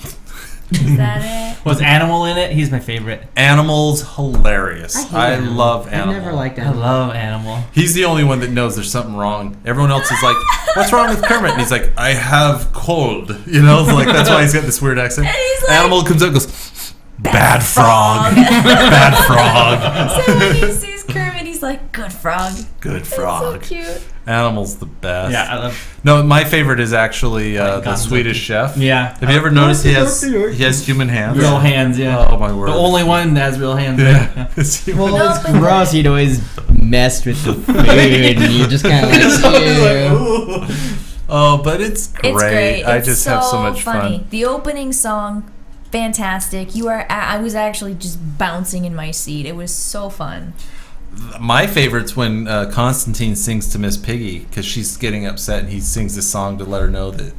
Is that it? Was Animal in it? He's my favorite. Animal's hilarious. hate I Animal. love I've Animal. never liked I Animal. love Animal. He's the only one that knows there's something wrong. Everyone else is like, "What's wrong with Kermit?" And he's like, "I have cold." You know, like that's why he's got this weird accent. And he's like, Animal comes up and goes, "Bad frog, bad frog, So when he sees Kermit, he's like, good frog. good That's so frog." cute. Animal's the best. Yeah, I love. No, my favorite is actually the Gonzo. Swedish chef. Yeah. Have you ever noticed he has human hands? Real hands, yeah. Oh my word. The only one that has real hands. Yeah. Right? It's human Well, No, it's but gross. You'd always messed with the food, and you just kind of like, ew. Oh, but it's great. It's great. I It's just have so much funny. fun. The opening song, fantastic. I was actually just bouncing in my seat. It was so fun. My favorite's when Constantine sings to Miss Piggy because she's getting upset and he sings this song to let her know that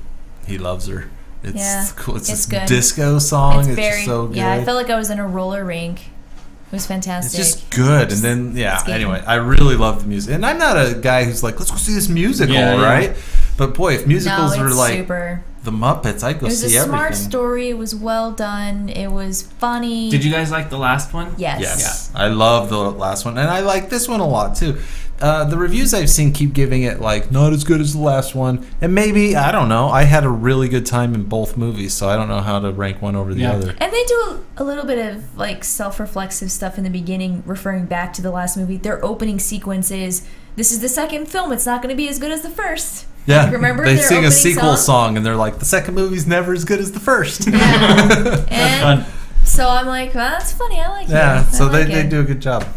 he loves her. It's Yeah, cool. It's it's this good. disco song. It's very just so good. yeah. I felt like I was in a roller rink. It was fantastic. It's just good. And then, yeah, skating. anyway, I really love the music. And I'm not a guy who's like, let's go see this musical, Yeah, yeah. right? But boy, if musicals no, were it's like super. the Muppets, I'd go It was see a everything. smart story. It was well done. It was funny. Did you guys like the last one? Yes. Yes, I love the last one, and I like this one a lot too. The reviews I've seen keep giving it like not as good as the last one, and maybe I don't know. I had a really good time in both movies, so I don't know how to rank one over the Yeah. other. And they do a little bit of like self-reflexive stuff in the beginning, referring back to the last movie. Their opening sequence is, "This is the second film. It's not going to be as good as the first." Yeah, Remember they their sing a opening sequel song? song, and they're like, the second movie's never as good as the first. Yeah. That's And fun. so I'm like, well, that's funny. I like it. Yeah, I so like they it. do a good job.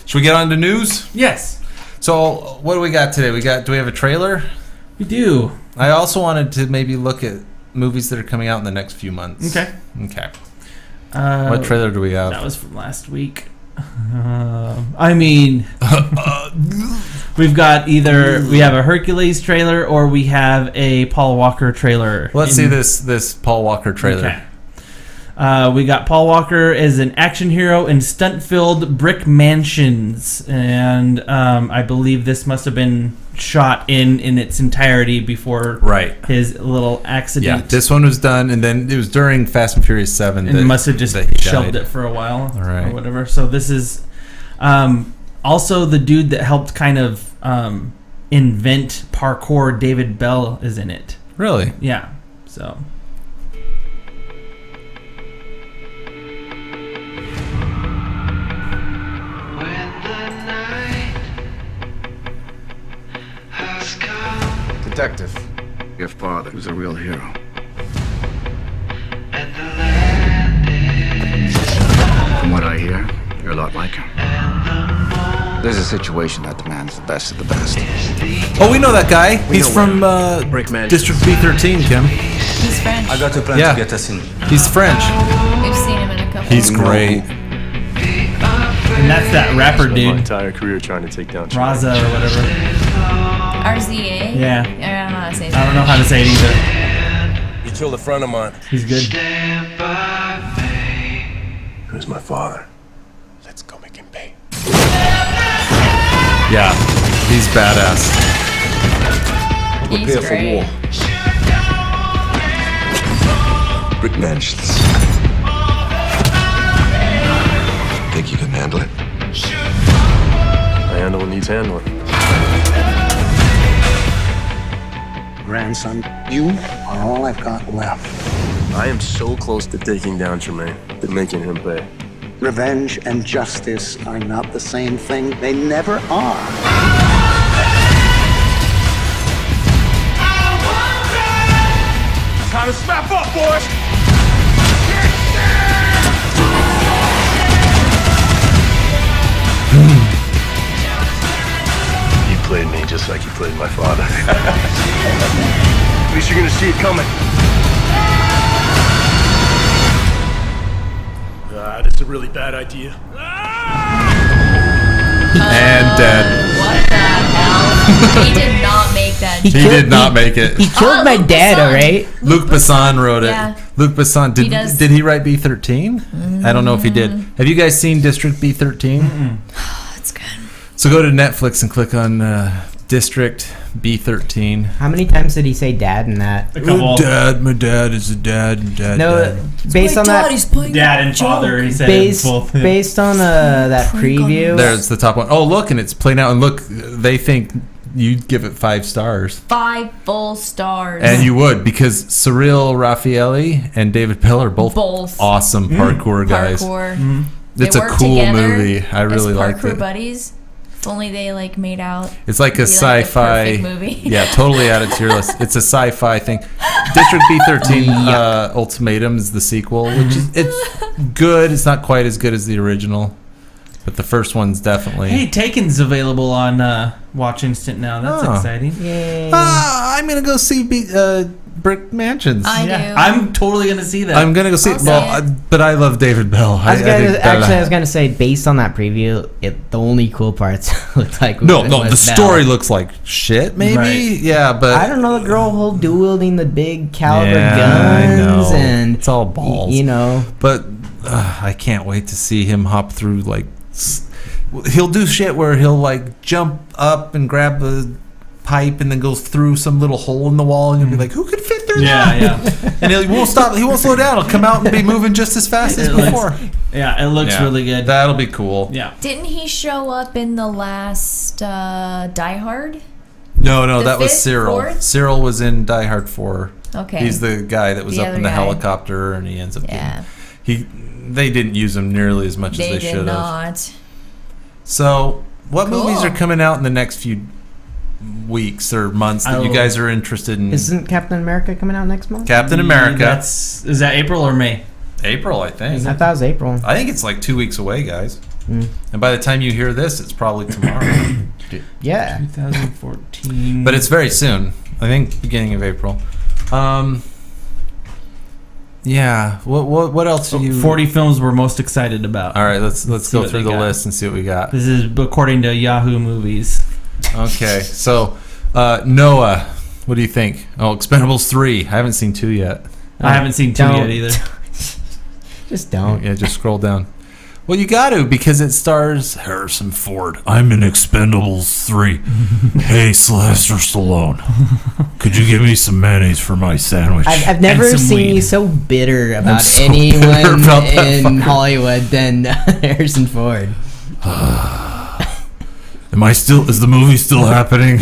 Should we get on to news? Yes, So what do we got today? Do we have a trailer? we do. I also wanted to maybe look at movies that are coming out in the next few months. Okay. Okay. What What trailer do we have? That was from last week. I mean, we've got we have a Hercules trailer or we have a Paul Walker trailer. Let's see this Paul Walker trailer. Okay. We got Paul Walker as an action hero in stunt-filled brick mansions, and I believe this must have been shot in its entirety before his little accident. Yeah, this one was done, and then it was during Fast and Furious 7. And must have just shelved it for a while or whatever. So this is also the dude that helped kind of invent parkour. David Bell is in it. Really? Yeah. So. Detective, your father was a real hero. From what I hear, you're a lot like him. There's a situation that demands the best of the best. Oh, we know that guy. He's from District B13, Kim. He's French. I got a plan to get us in. He's French. We've seen him in a couple. He's great. And that's that rapper dude. My entire career trying to take down Raza or whatever. RZA? Yeah. I don't know how to say it. I don't know how to say it either. You killed a friend of mine. He's good. Who's my father? Let's go make him pay. Yeah, he's badass. He's Prepare for war. Brick mansions. Think you can handle it? I handle what needs handling. Grandson, you are all I've got left. I am so close to taking down Tremaine, to making him pay. Revenge and justice are not the same thing. They never are. Time to snap up, boys! You played me just like you played my father. At least you're gonna see it coming. That's a really bad idea. And dead. What the hell? He did not make that. He did not make it. He killed my Luc dad, Besson. alright? Luc Besson wrote it. Yeah. Luc Besson. Did he write B13? I don't know if he did. Have you guys seen District B13? That's good. So go to Netflix and click on District B13. How many times did he say dad in that? A couple. My dad is a dad, and dad. No, based on that. Dad and father, he said both. Based on that preview. There's the top one. Oh, look, and it's playing out. And look, they think you'd give it 5 stars. 5 full stars. And you would, because Cyril Raffaelli and David Bell are both awesome parkour guys. Parkour. It's a cool movie. I really liked it. Parkour buddies. If only they made out. It's like a sci-fi perfect movie. Yeah, totally add it to your list. It's a sci-fi thing. District B13 Ultimatum is the sequel, which is it's good. It's not quite as good as the original, but the first one's definitely. Hey, Taken's available on Watch Instant now. That's exciting. Yay. I'm gonna go see Brick Mansions. I do. I'm totally gonna see that. I'm gonna go see it. But I love David Bell. I was gonna say, based on that preview, the only cool parts looked like the story looks like shit. Maybe, Right. yeah, but I don't know, the girl dual wielding the big caliber I guns, know. and It's all balls. You know, but I can't wait to see him hop through. He'll do shit where he'll jump up and grab a pipe and then goes through some little hole in the wall, and you'll be like, who could fit through that? Yeah. And he won't stop. He won't slow down. He'll come out and be moving just as fast as before. It looks really good. That'll be cool. Yeah. Didn't he show up in the last Die Hard? No, The that was fifth, Cyril. fourth? Cyril was in Die Hard 4. Okay. He's the guy that was The up other in the guy. helicopter, and he ends up they didn't use him nearly as much as they should have. not. So, what Cool. movies are coming out in the next few weeks or months that you guys are interested in? isn't Captain America coming out next month? Captain America. Is that April or May? April, I think. I thought it was April. I think it's 2 weeks away, guys. And by the time you hear this, it's probably tomorrow. Yeah. 2014. But it's very soon. I think beginning of April. Yeah. What else are you? 40 films we're most excited about. All right, let's go what through they the got. list and see what we got. This is according to Yahoo Movies. Okay, so Noah, what do you think? Oh, Expendables 3. I haven't seen 2 yet. I haven't seen 2 yet either. Just don't. Yeah, just scroll down. Well, you got to, because it stars Harrison Ford. I'm in Expendables 3. Hey, Sylvester Stallone. Could you give me some mayonnaise for my sandwich? I've never And some seen weed. you so bitter about so anyone bitter about that in Hollywood than Harrison Ford. Is the movie still happening?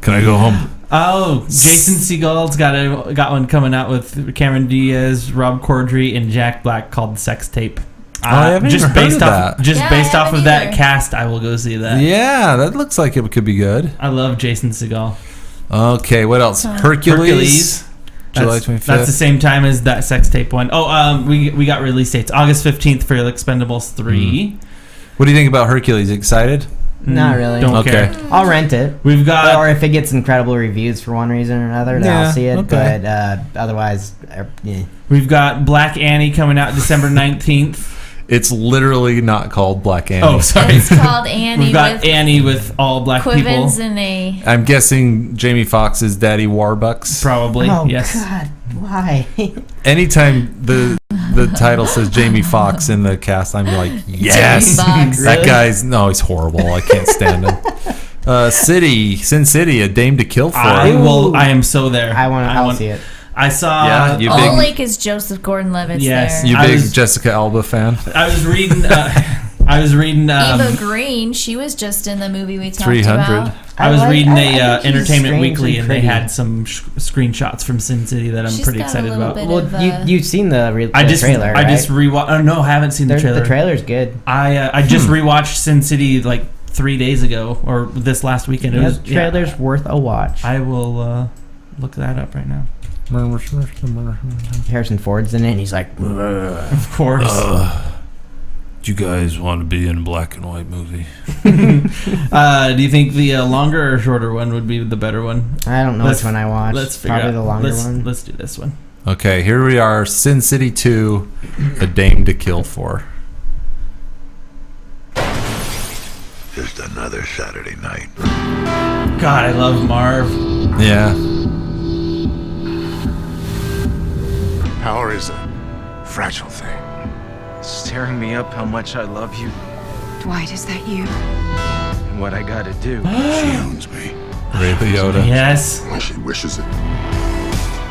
Can I go home? Oh, Jason Segel's got one coming out with Cameron Diaz, Rob Corddry, and Jack Black called Sex Tape. I haven't even heard of that. Just Yeah, based I off of haven't that either. cast, I will go see that. Yeah, that looks like it could be good. I love Jason Segel. Okay, what else? Hercules. July That's 25th. the same time as that Sex Tape one. Oh, we got release dates. August 15th for Expendables 3. What do you think about Hercules? Excited? Not really. Don't Okay. care. I'll rent it. We've got Or if it gets incredible reviews for one reason or another, then Yeah, I'll see it. okay. But otherwise, yeah. We've got Black Annie coming out December 19th. It's literally not called Black Annie. Oh, sorry. It's called Annie We've got with Annie with all black Quivens people. and a... I'm guessing Jamie Foxx's Daddy Warbucks. Probably, Oh yes. God, why? Anytime the title says Jamie Foxx in the cast, I'm like, yes. Jamie Foxx. That Really? guy's he's horrible. I can't stand him. Sin City, A Dame to Kill For. I am so there. I'll see it. I saw. Yeah, you All big- Lake is Joseph Gordon-Levitt's Yes. there. You I big was- Jessica Alba fan? I was reading. I was reading. Eva Green, she was just in the movie we talked 300. about. I was reading I think she's Entertainment strange Weekly, and they pretty. had some screenshots from Sin City that I'm She's pretty got a excited little about. bit Well, of, you've seen the trailer, right? I just rewatched. Oh no, I haven't seen the trailer. The trailer's good. I just rewatched Sin City like 3 days ago or this last weekend. It Yeah, was the trailer's worth a watch. I will look that up right now. Harrison Ford's in it, and he's like, Of course. Do you guys want to be in a black and white movie? Do you think the longer or shorter one would be the better one? I don't know which one I watched. Let's figure Probably out. the longer one. Let's do this one. Okay, here we are. Sin City 2, A Dame to Kill For. Just another Saturday night. God, I love Marv. Yeah. Power is a fragile thing. It's tearing me up how much I love you Dwight, is that you? and what I gotta do. She owns me. Ray Liotta. Yes. When she wishes it,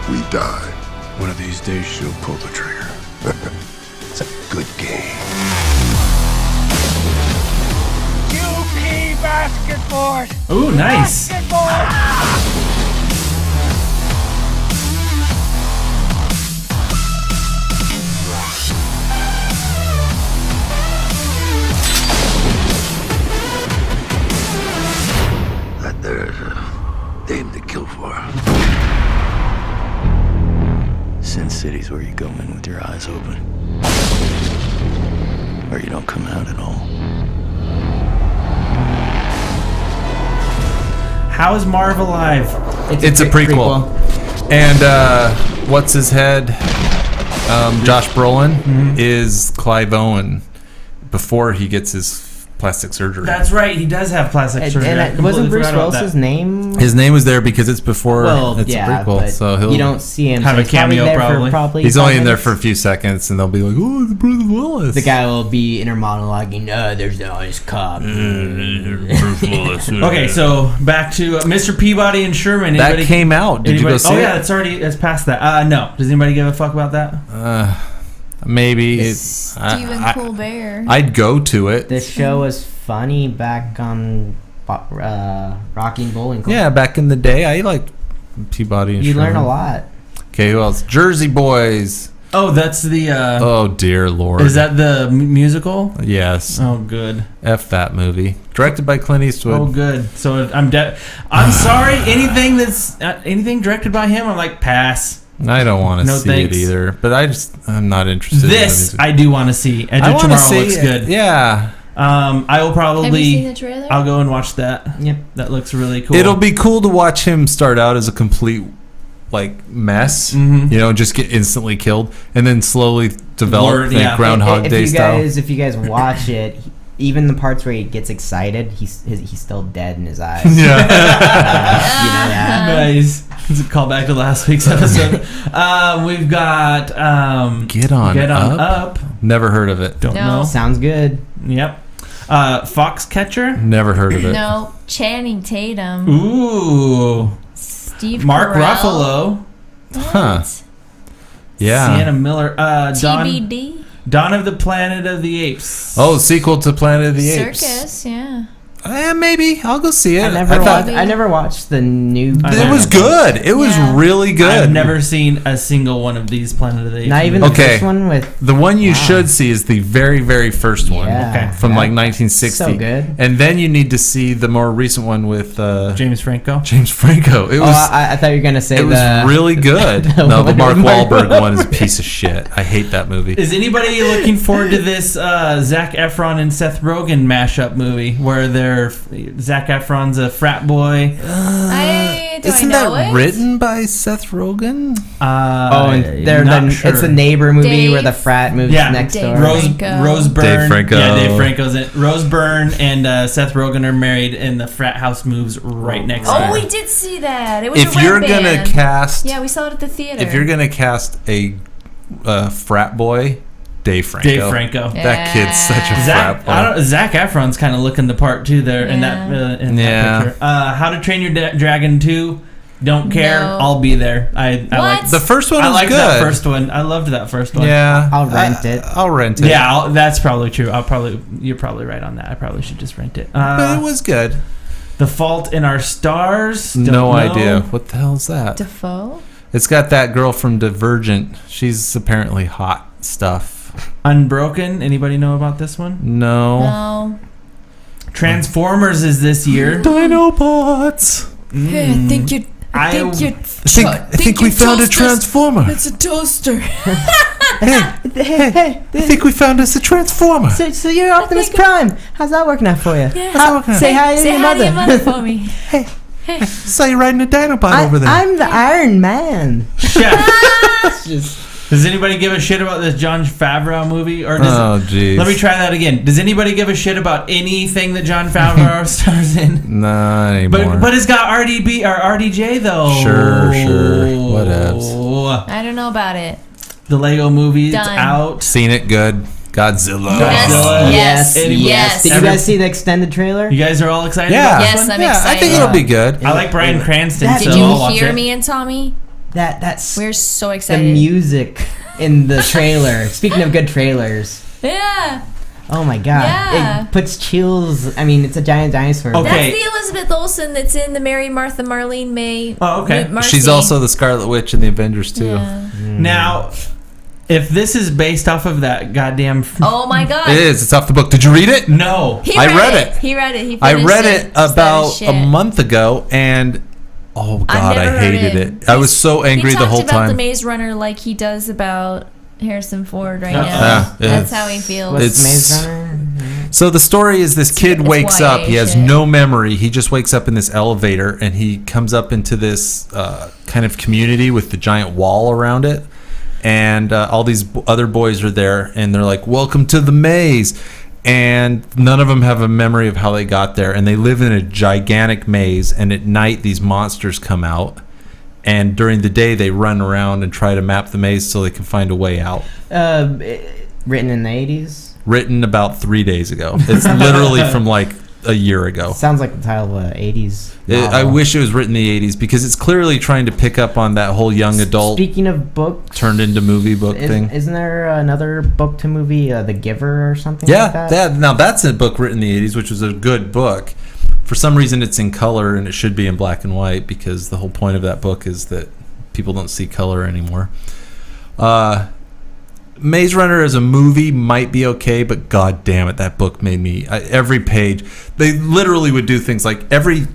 we die. One of these days, she'll pull the trigger. It's a good game. You keep asking for it! Ooh, nice. Asking for it! That there's a dame to kill for. Sin City's where you go in with your eyes open. Or you don't come out at all. How is Marv alive? It's a prequel. And what's his head? Josh Brolin is Clive Owen before he gets his plastic surgery. That's right. He does have plastic surgery. I And completely wasn't Bruce forgot about Willis's that. name? His name was there because it's before Well, it's yeah, a prequel, but so he'll you don't see him. Have so a he's probably cameo, there probably. For probably he's 5 only in there minutes. for a few seconds, and they'll be like, "Oh, the Bruce Willis." The guy will be inner monologuing. No, there's no his cop. Okay, so back to Mr. Peabody and Sherman. that Anybody- came out. Did you go see Oh yeah, it? it's past that. No. Does anybody give a fuck about that? Maybe. Stephen Colbert. I'd go to it. This show was funny back on Rocky and Bowling Club. Yeah, back in the day, I liked Peabody and You learn Sherman. a lot. Okay, who else? Jersey Boys. Oh, that's the. Oh dear lord. Is that the musical? Yes. Oh, good. F that movie. Directed by Clint Eastwood. Oh, good. So I'm sorry. Anything directed by him, I'm like pass. I don't want to No see thanks. it either, but I'm not interested. This in I do want to see. Edge I of want to Tomorrow see looks it. good. Yeah. I will probably. Have you seen the trailer? I'll go and watch that. Yep. That looks really cool. It'll be cool to watch him start out as a complete like mess, just get instantly killed, and then slowly develop Groundhog Day style. If you guys watch it, even the parts where he gets excited, he's still dead in his eyes. Yeah. Nice. It's a callback to last week's episode. We've got Get On Up. Never heard of it. Don't know. Sounds good. Yep. Foxcatcher. Never heard of it. No. Channing Tatum. Ooh. Steve Mark Carell. Ruffalo. Huh. Yeah. Sienna Miller. TBD. Dawn of the Planet of the Apes. Oh, sequel to Planet of the Apes. Circus, yeah. Maybe I'll go see it. I never watched the new. It was good. It was really good. I've never seen a single one of these Planet of the Apes. Not even the first one with. The one you should see is the very, very first one from like 1960. So good. And then you need to see the more recent one with James Franco. It was. I thought you were gonna say it was really good. No, the Mark Wahlberg one is a piece of shit. I hate that movie. Is anybody looking forward to this Zac Efron and Seth Rogen mashup movie where Zac Efron's a frat boy? Isn't that written by Seth Rogen? It's a neighbor movie where the frat moves next door. Rose Byrne. Dave Franco. Yeah, Dave Franco's in it. Rose Byrne and Seth Rogen are married, and the frat house moves right next door. Oh, we did see that. It was If a you're web gonna band. cast, yeah, we saw it at the theater. if you're gonna cast a frat boy, Dave Franco. That kid's such a frat boy. Zac Efron's kind of looking the part too there in that picture. How to Train Your Dragon 2. Don't care. No. All be there. I like the first one. I was liked good. that first one. I loved that first one. Yeah, I'll rent it. I'll rent it. Yeah, that's probably true. You're probably right on that. I probably should just rent it. But it was good. The Fault in Our Stars. No idea. What the hell is that? Defoe? It's got that girl from Divergent. She's apparently hot stuff. Unbroken. Anybody know about this one? No. Transformers is this year. Dinobots. Hey, I think we found a transformer. It's a toaster. Hey. I think we found us a transformer. So you're Optimus Prime. How's that working out for you? Yeah. Say hi to your mother. Say hi to your mother for me. Hey. So you're riding a Dinobot over there. I'm the Iron Man. Does anybody give a shit about this Jon Favreau movie? Or jeez. Let me try that again. Does anybody give a shit about anything that Jon Favreau stars in? Not anymore. But it's got RDB or RDJ though. Sure. Whatevs. I don't know about it. The Lego movie, Done. it's out. Seen it. Good. Godzilla. Yes. Did you guys see the extended trailer? You guys are all excited Yeah. about this Yes, one? I'm Yeah, excited. I think it'll be good. I like Bryan Cranston, Did so Did I'll you watch hear it. me and Tommy? That's We're so the excited. music in the trailer. Speaking of good trailers. Yeah. Oh my god. Yeah. It puts chills. I mean, it's a giant dinosaur. Okay. That's the Elizabeth Olsen that's in the Mary Martha Marlene May. Oh, okay. Marcy. She's also the Scarlet Witch in the Avengers too. Yeah. Now, if this is based off of that goddamn... Oh my god. It is. It's off the book. Did you read it? No. He I read it. it. He read it. He I finished read it. it Just about that a shit. month ago, and oh god, never I hated heard it. I was so angry he the whole talked about the time. Maze Runner like he does about Harrison Ford right Yeah. now. Yeah. That's how he feels. What's It's- Maze Runner? So the story is this kid it's wakes up. He has YA shit. no memory. He just wakes up in this elevator, and he comes up into this kind of community with the giant wall around it. And all these other boys are there, and they're like, "Welcome to the maze." And none of them have a memory of how they got there. And they live in a gigantic maze. And at night, these monsters come out. And during the day, they run around and try to map the maze so they can find a way out. Written in the 80s? Written about 3 days ago. It's literally from like a year ago. Sounds like the title of an 80s I novel. wish it was written in the 80s because it's clearly trying to pick up on that whole young adult Speaking of books, turned into movie book thing. Isn't there another book to movie, The Giver or something like Yeah, that? now that's a book written in the 80s, which was a good book. For some reason, it's in color and it should be in black and white because the whole point of that book is that people don't see color anymore. Maze Runner as a movie might be okay, but god damn it, that book made me... every page, they literally would do things like every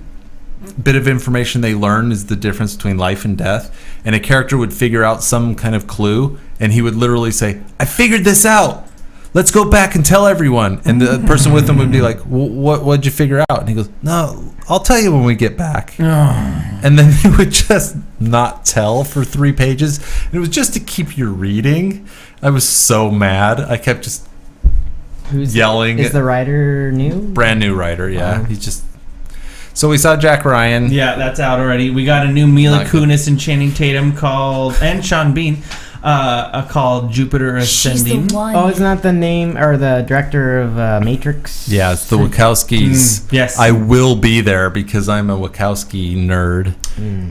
bit of information they learn is the difference between life and death, and a character would figure out some kind of clue, and he would literally say, "I figured this out." let's go back and tell everyone. And the person with him would be like, what'd you figure out? And he goes, no, I'll tell you when we get back. And then he would just not tell for 3 pages. And it was just to keep you reading. I was so mad. I kept just yelling. Is the writer new? Brand new writer, yeah. He's just... So we saw Jack Ryan. Yeah, that's out already. We got a new Mila Kunis and Channing Tatum and Sean Bean called Jupiter Ascending. She's the one. Oh, isn't that the name or the director of Matrix? Yeah, it's the Wachowskis. Yes. I will be there because I'm a Wachowski nerd.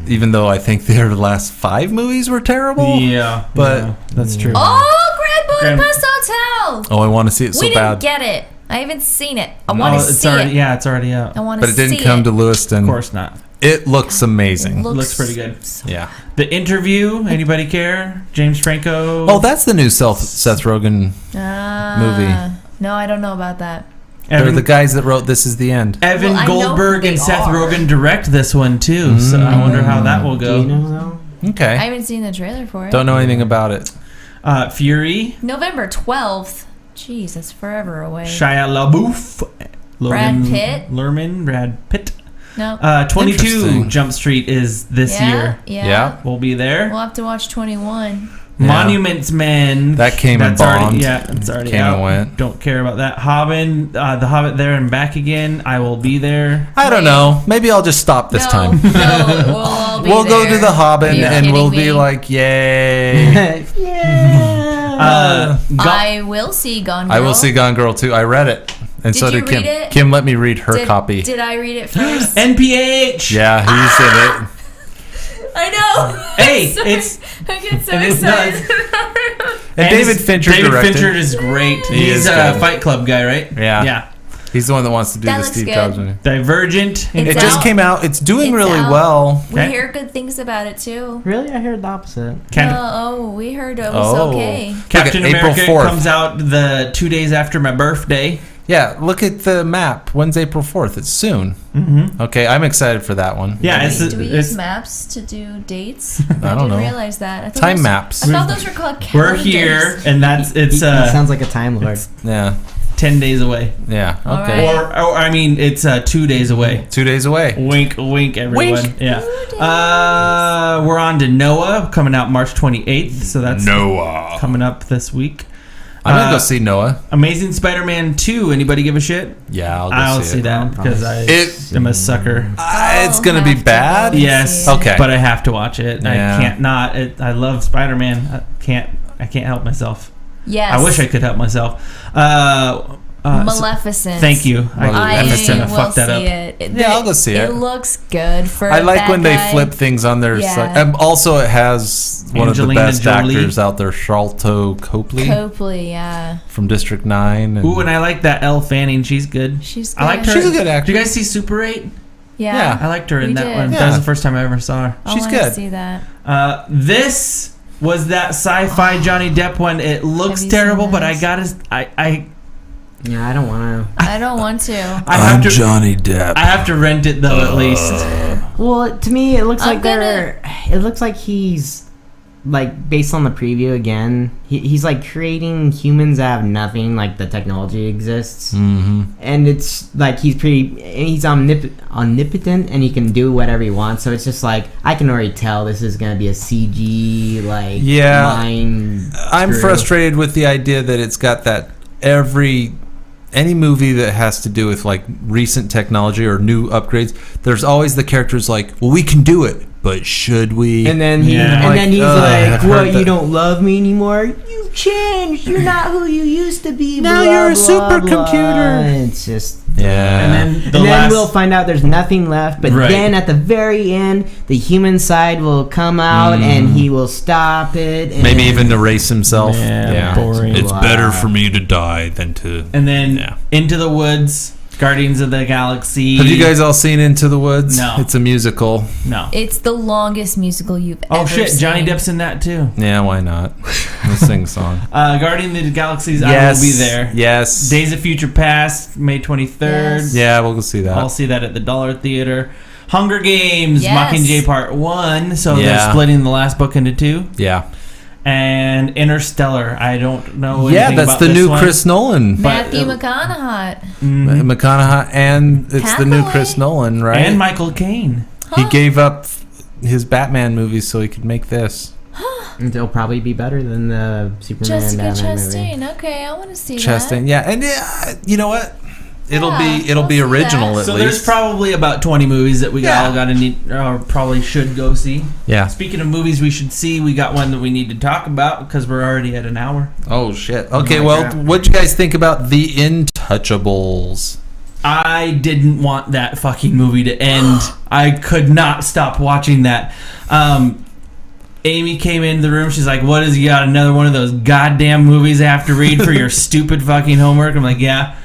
Even though I think their last 5 movies were terrible. Yeah. But that's true. Oh, Grand Budapest Hotel! Oh, I want to see it so bad. We didn't get it. I haven't seen it. I want to see it. Yeah, it's already out. I want to see it. But it didn't come to Lewiston. Of course not. It looks amazing. It looks pretty good. Yeah. The Interview, anybody care? James Franco. Oh, that's the new Seth Rogen movie. No, I don't know about that. They're the guys that wrote This Is the End. Evan Goldberg and Seth Rogen direct this one too, so I wonder how that will go. Do you know Okay. I haven't seen the trailer for it. Don't know anything about it. Fury. November 12th. Jeez, that's forever away. Shia LaBeouf. Brad Pitt. Brad Pitt. No. 22 Jump Street is this year. Yeah. We'll be there. We'll have to watch 21. Yeah. Monuments Men. That came and bombed. It's already came out. and went. Don't care about that. Hobbit, The Hobbit there and back again. I will be there. I don't know. Maybe I'll just stop this time. No, we'll all be We'll there. go to the Hobbit and we'll be like, yay. I will see Gone Girl. I will see Gone Girl too. I read it. And Did so you did Kim. read it? Kim let me read her copy. Did I read it first? NPH. Yeah, he's in it. I know. Hey, I get so it is excited. And David Fincher directed. David Fincher is great. He's a Fight Club guy, right? Yeah. Yeah. He's the one that wants to do That the looks Steve good. Jobs movie. Divergent. It just came out. It's doing really out. well. We hear good things about it too. Really? I heard the opposite. We heard it was okay. Captain April America 4th. comes out the 2 days after my birthday. Yeah, look at the map. When's April 4th? It's soon. Mm-hmm. Okay, I'm excited for that one. Yeah, Do we use maps to do dates? I don't didn't know. realize that. I thought Time those- maps. I thought those were called calendars. We're here, and it's He sounds like a time lord. Yeah. 10 days away. Yeah. All Okay. right. Or I mean, it's 2 days away. 2 days away. Wink, wink, everyone. Wink. Yeah. We're on to Noah, coming out March 28th. So that's Noah coming up this week. I'm gonna go see Noah. Amazing Spider-Man 2. Anybody give a shit? Yeah, I'll see see that because I am a sucker. It's gonna be bad. Yes. Okay. But I have to watch it. Yeah. I can't not. I love Spider-Man. I can't help myself. Yes. I wish I could help myself. Maleficent. Thank you. I Maleficent. will Fucked that see up. it. Yeah, I'll go see it. It looks good for I like that when guy. they flip things on their Yeah. site. And also, it has one of Angelina the best Jolie. actors out there, Sharlto Copley Copley, yeah. from District 9. Ooh, and I like that Elle Fanning. She's good. She's good. I liked her. She's a good actor. Did you guys see Super 8? Yeah. I liked her in We that did. one. Yeah. That was the first time I ever saw her. I She's wanna good. see that. This was that sci-fi Johnny Depp one. It looks Have you terrible, seen but this? Yeah, I don't want I don't want to. I have to. Johnny Depp. I have to rent it though, at least. to. Well, to me, it looks I'm like they're. It looks like he's like based on the preview again. He's like creating humans that have nothing. Like the technology exists, and it's like he's omnipotent, and he can do whatever he wants. So it's just like I can already tell this is gonna be a CG like mind. I'm screw. frustrated with the idea that it's got that any movie that has to do with like recent technology or new upgrades, there's always the characters like, well, we can do it, but should we? And then he's I've like, heard "What? You that. don't love me anymore? You've changed. You're not who you used to be. Now blah, you're a blah, supercomputer." blah." It's just Yeah. And then then we'll find out there's nothing left. But Right. then at the very end, the human side will come out and he will stop it. And Maybe even erase himself. Yeah, boring. It's better for me to die than to. And then Into the Woods, Guardians of the Galaxy. Have you guys all seen Into the Woods? No. It's a musical. No. It's the longest musical you've Oh ever shit, seen. Johnny Depp's in that too. Yeah, why not? Let's sing a song. Guardians of the Galaxies, I Yes. will be there. Yes. Days of Future Past, May 23rd. Yes. Yeah, we'll go see that. I'll see that at the Dollar Theater. Hunger Games, Yes. Mockingjay Part 1. So Yeah. they're splitting the last book into 2. Yeah. And Interstellar. I don't know. Yeah, anything that's about the this new one. Chris Nolan. Matthew McConaughey. McConaughey, and it's the new Chris Nolan, right? And Michael Caine. He gave up his Batman movies so he could make this. It'll probably be better than the Superman Jessica Batman Chastain. movie. Okay, I want to see Chastain, yeah, and you know what? It'll Yeah, be I'll see original that. at So least. there's probably about 20 movies that we all got to need, or probably should go see. Yeah. Speaking of movies we should see, we got one that we need to talk about because we're already at an hour. Oh shit. Okay, my well, God. what'd you guys think about The Intouchables? I didn't want that fucking movie to end. I could not stop watching that. Amy came into the room. She's like, "What is you got? Another one of those goddamn movies I have to read for your stupid fucking homework?" I'm like, "Yeah."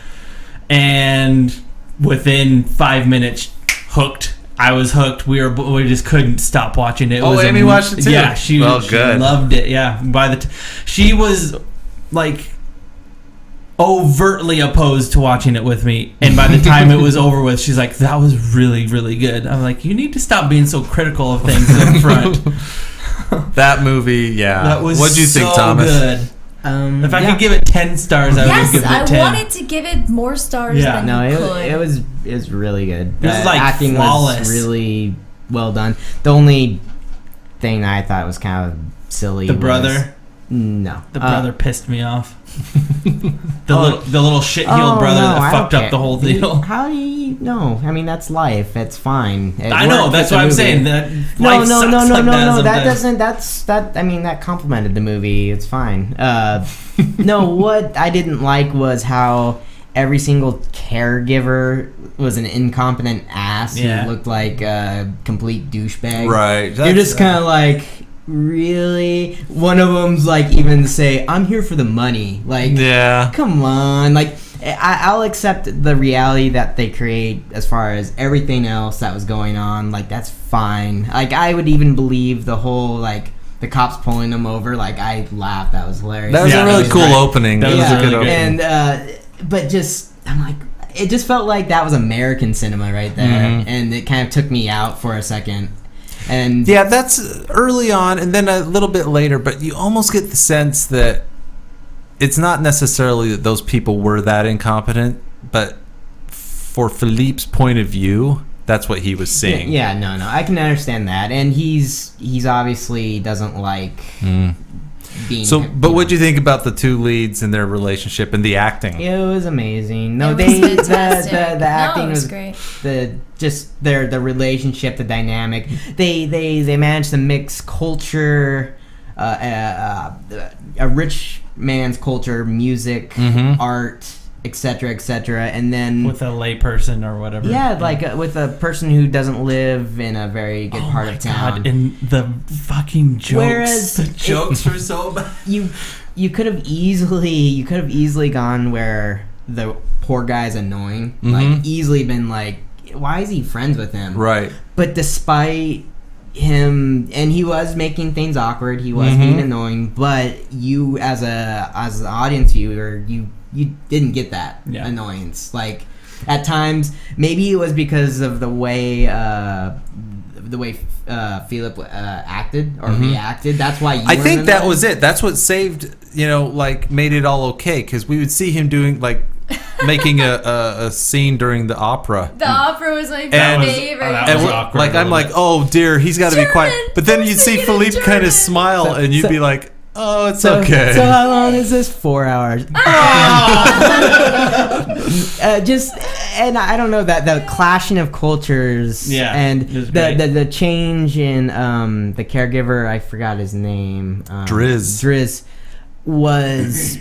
And within 5 minutes, hooked. I was hooked. We just couldn't stop watching it. Amy watched it too. Yeah, she good. loved it. Yeah, she was like overtly opposed to watching it with me, and by the time it was over with, she's like, "That was really, really good." I'm like, "You need to stop being so critical of things up front." That movie, yeah. That was What'd you think, so Thomas? good. If I could give it 10 stars, I would Yes, give it I 10. wanted to give it more stars Yeah. than No, you it could. was really good. It was, like, acting flawless. was really well done. The only thing I thought was kind of silly. The was- brother. No, The brother pissed me off. the little shit-heeled brother no, that I fucked don't up the care. whole deal. How do you know? I mean, that's life. It's fine. It I know. worked That's with what I'm the saying. movie. That No, life no, sucks no, like no, that no. That sometimes. doesn't. I mean, that complimented the movie. It's fine. No, what I didn't like was how every single caregiver was an incompetent ass Yeah. who looked like a complete douchebag. Right. You're just kind of like, really? One of them's like, even say, "I'm here for the money." Like, Yeah. come on. Like, I'll accept the reality that they create as far as everything else that was going on. Like, that's fine. Like, I would even believe the whole, like, the cops pulling them over. Like, I laughed. That was hilarious. That was Yeah, a that really was cool great. opening. That was Yeah, a good opening. And, but just, I'm like, it just felt like that was American cinema right there. Mhm. And it kind of took me out for a second. And Yeah, that's early on, and then a little bit later, but you almost get the sense that it's not necessarily that those people were that incompetent, but for Philippe's point of view, that's what he was seeing. Yeah, no, I can understand that, and he's obviously doesn't like being. So, but what do you think about the two leads and their relationship and the acting? It was amazing. No, It was fantastic. the acting No, it was was great. the relationship, the dynamic. They managed to mix culture, a rich man's culture, music, art, etc., and then With a layperson or whatever. yeah, like with a person who doesn't live in a very good part of town. God, and the fucking jokes. Whereas the jokes were so bad. You could have easily gone where the poor guy's annoying, like easily been like, why is he friends with him? Right. But despite him, and he was making things awkward, he was being annoying, but you as an audience viewer, you didn't get that annoyance. Like at times, maybe it was because of the way Philip acted or reacted. That's why I think that was it. That's what saved, like made it all okay, because we would see him doing like making a scene during the opera. The opera was my That was- favorite. that And was we're- awkward like a I'm little like, oh dear, he's got to be quiet. German! But then They're you'd see singing in Philippe kind German! of smile, and you'd be like, oh, it's okay. So how long is this? 4 hours. Just and I don't know that the clashing of cultures. Yeah, and it was great. the change in the caregiver. I forgot his name. Driz was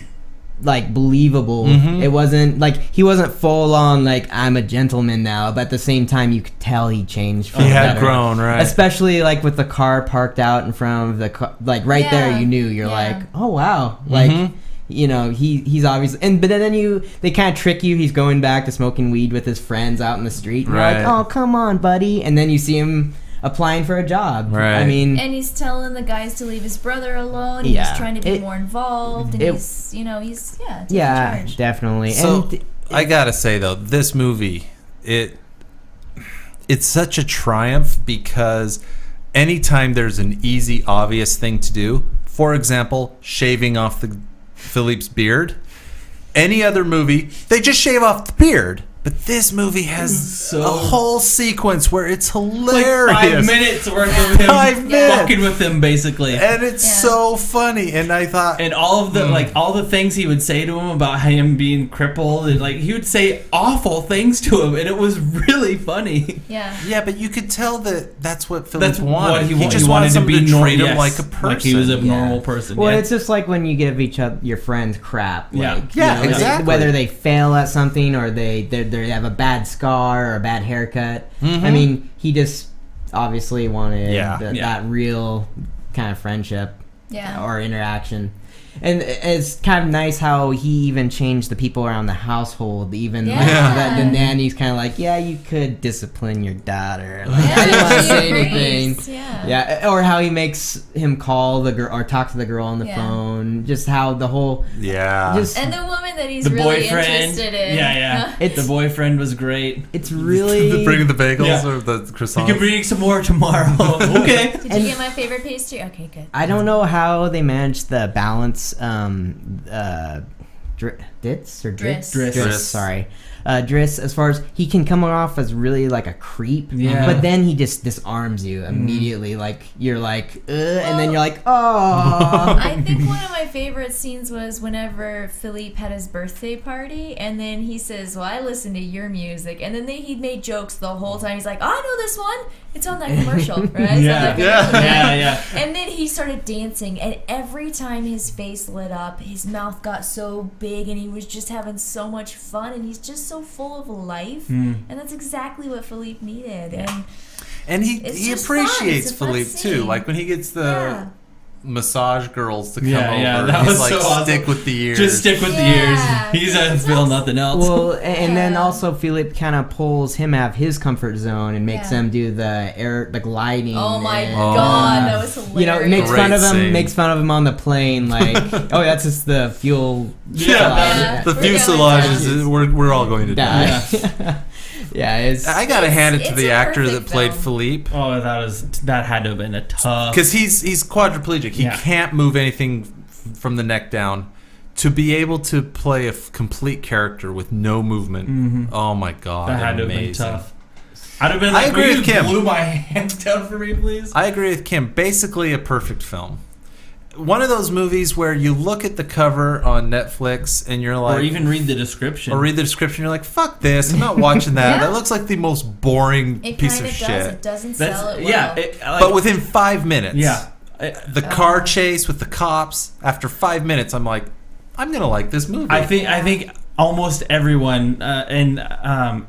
like believable. It wasn't like he wasn't full on like I'm a gentleman now, but at the same time you could tell he changed. For He the had better. grown, right? Especially like with the car parked out in front of the car, like right there, you knew you're like, oh wow, like he's obviously but then they kind of trick you. He's going back to smoking weed with his friends out in the street. And you're Right. like, oh come on, buddy, and then you see him applying for a job. Right. I mean, And he's telling the guys to leave his brother alone. Yeah. He's trying to be It- more involved, and it- he's taking yeah, charge. definitely. So and I gotta say though, this movie, it's such a triumph because anytime there's an easy, obvious thing to do, For example, shaving off Philippe's beard. Any other movie, they just shave off the beard. But this movie has a whole sequence where it's hilarious. Like 5 minutes worth of him 5 minutes. fucking with him, basically. And it's so funny. And I thought... And all of the all the things he would say to him about him being crippled, and he would say awful things to him, and it was really funny. Yeah. Yeah, but you could tell that that's what Philip wanted. What He just wanted somebody to treat him like a person. Like he was a normal person. Well, it's just like when you give each other your friends crap. Like, yeah, exactly. Whether they fail at something or they have a bad scar or a bad haircut. Mm-hmm. I mean, he just obviously wanted Yeah. that real kind of friendship or interaction. And it's kind of nice how he even changed the people around the household. Even the nanny's kind of like, yeah, you could discipline your daughter. Like, I didn't want to say anything. Yeah, or how he makes him call the girl or talk to the girl on the phone. Just how the whole and the woman that he's really interested in. The boyfriend was great. It's really bringing the bagels or the croissants. You can bring some more tomorrow. Okay. Did you get my favorite pastry? Okay, good. I don't know how they managed the balance. Driss. Sorry, Driss. As far as he can come off as really like a creep, but then he just disarms you immediately. Like you're like, and then you're like, oh. I think one of my favorite scenes was whenever Philippe had his birthday party, and then he says, "Well, I listen to your music," and then he made jokes the whole time. He's like, "Oh, I know this one. It's on that commercial, right?" Yeah. And then he started dancing, and every time his face lit up, his mouth got so big, and he was just having so much fun, and he's just so full of life, and that's exactly what Philippe needed. And he appreciates Philippe too. Like when he gets the massage girls to come over, that he's was like, so awesome. stick with the ears. Just stick with the ears. He doesn't feel nothing else. Well, and then also Philippe kind of pulls him out of his comfort zone and makes him do the gliding. Oh my god, that was hilarious. You know, makes fun of him on the plane, like, oh, that's just the fuel. The fuselage is we're all going to die. I gotta hand it to the actor that played Philippe. Oh, that had to have been a tough. Because he's quadriplegic. He can't move anything from the neck down. To be able to play a complete character with no movement, oh my god, that had to have been tough. I'd have been like, I agree with Kim. Glue my hands down for me, please. I agree with Kim. Basically, a perfect film. One of those movies where you look at the cover on Netflix and you're like... Or even read the description. You're like, fuck this. I'm not watching that. That looks like the most boring piece of shit. It doesn't sell it well. But within 5 minutes... Yeah. The car chase with the cops, after 5 minutes, I'm like, I'm going to like this movie. I think almost everyone, and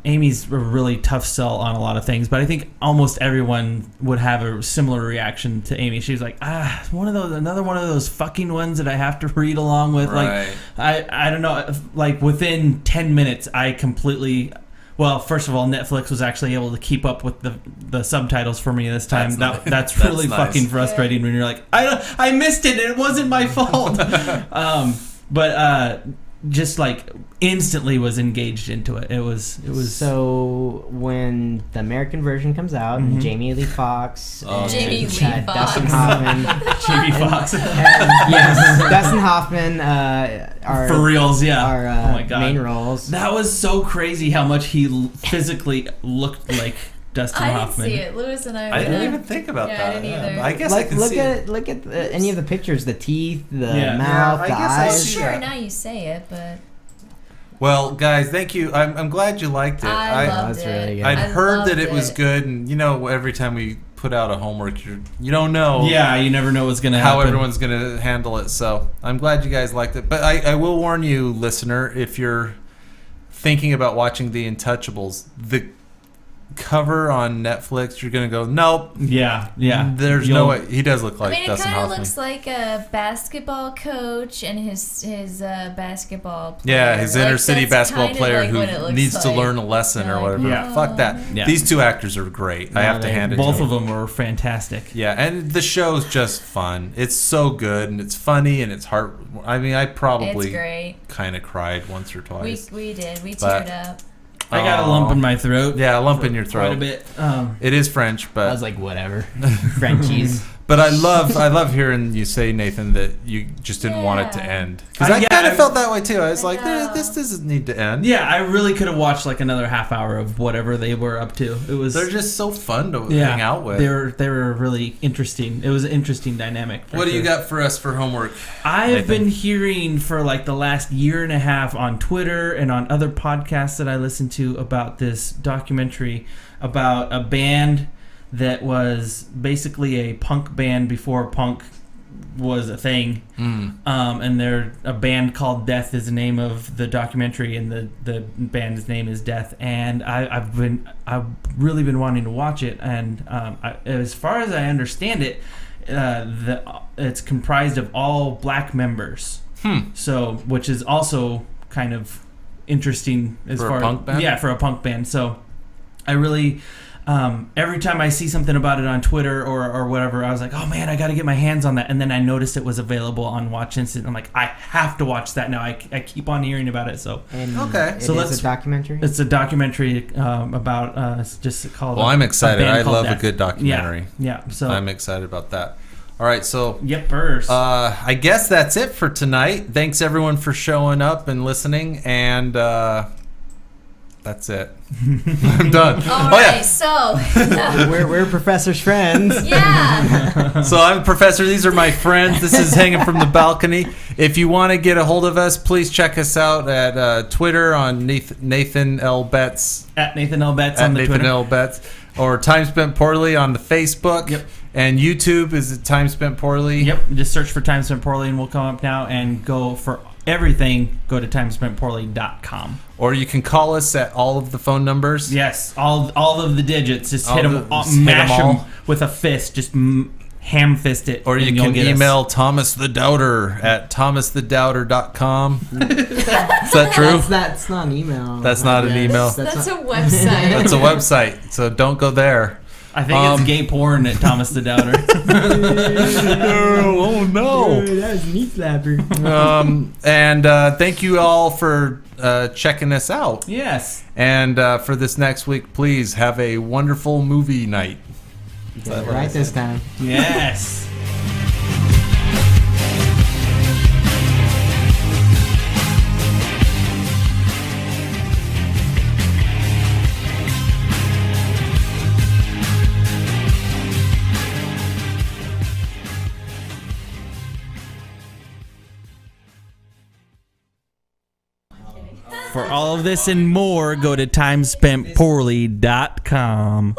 Amy's a really tough sell on a lot of things, but I think almost everyone would have a similar reaction to Amy. She's like, another one of those fucking ones that I have to read along with. Right. Like, I don't know, like within 10 minutes, I completely... Well, first of all, Netflix was actually able to keep up with the subtitles for me this time. That's really fucking frustrating when you're like, I missed it. It wasn't my fault. But just like instantly was engaged into it. It was. So when the American version comes out, Jamie Lee Foxx, Jamie Lee Dustin Foxx, Hoffman, Jamie Foxx, yes, Dustin Hoffman, are for reals, our oh my God. main roles. That was so crazy how much he physically looked like Dustin Hoffman. I didn't see it. Lewis and I didn't even think about that. I didn't either. I guess I can see it. Look at any of the pictures, the teeth, the mouth, the eyes. Sure, now you say it, but... Well, guys, thank you. I'm glad you liked it. I loved it. Really good. I'd heard that it was good, and every time we put out a homework, you don't know. Yeah, you never know what's gonna happen. How everyone's gonna handle it. So I'm glad you guys liked it. But I will warn you, listener, if you're thinking about watching The Intouchables, the cover on Netflix, you're gonna go, nope. Yeah. There's no way. He does look like Dustin Hoffman. It kind of looks like a basketball coach and his basketball player. Yeah, his inner city basketball player who needs to learn a lesson or whatever. Yeah. Fuck that. Yeah. These two actors are great. I have to hand it to them. Both of them were fantastic. Yeah, and the show's just fun. It's so good, and it's funny, and it's heart. I mean, I probably kind of cried once or twice. We did. We teared up. I got a lump in my throat. Yeah, a lump in your throat. Quite a bit. It is French, but... I was like, whatever. Frenchies. But I love hearing you say, Nathan, that you just didn't want it to end. Because I kind of felt that way too. I was like, this doesn't need to end. Yeah, I really could have watched like another half hour of whatever they were up to. They're just so fun to hang out with. They were really interesting. It was an interesting dynamic. What do you got for us for homework? I have been hearing for like the last year and a half on Twitter and on other podcasts that I listen to about this documentary about a band that was basically a punk band before punk was a thing. And they're a band called Death is the name of the documentary, and the band's name is Death. And I've really been wanting to watch it. And as far as I understand it, it's comprised of all black members. So, which is also kind of interesting as far a punk band? Yeah, for a punk band. So, I really. Every time I see something about it on Twitter or whatever, I was like, oh man, I got to get my hands on that. And then I noticed it was available on Watch Instant. I'm like, I have to watch that now. I keep on hearing about it. So It's a documentary? It's a documentary about it's just called. Well, I'm excited. I love Death. a good documentary. Yeah. So I'm excited about that. All right, so I guess that's it for tonight. Thanks everyone for showing up and listening, and that's it. I'm done. All right, so we're Professor's friends. Yeah. So I'm Professor. These are my friends. This is Hanging from the Balcony. If you want to get a hold of us, please check us out at Twitter on Nathan L. Betts. At Nathan L. Betts at on the Nathan Twitter. L. Betts. Or Time Spent Poorly on the Facebook. Yep. And YouTube is Time Spent Poorly. Yep. Just search for Time Spent Poorly and we'll come up now, and go for everything. Go to timespentpoorly.com. Or you can call us at all of the phone numbers. Yes, all of the digits. Just hit them, just mash hit 'em all. them with a fist. Just ham fist it. Or you and you'll can get email Thomas the Doubter at thomasthedoubter.com. Is that true? That's not an email. That's not an email. That's a website. That's a website, so don't go there. I think it's gay porn at Thomas the Doubter. Oh no! That was knee slapper. And thank you all for checking us out. Yes. And for this next week, please have a wonderful movie night. Get it right this time. Yes. For all of this and more, go to timespentpoorly.com.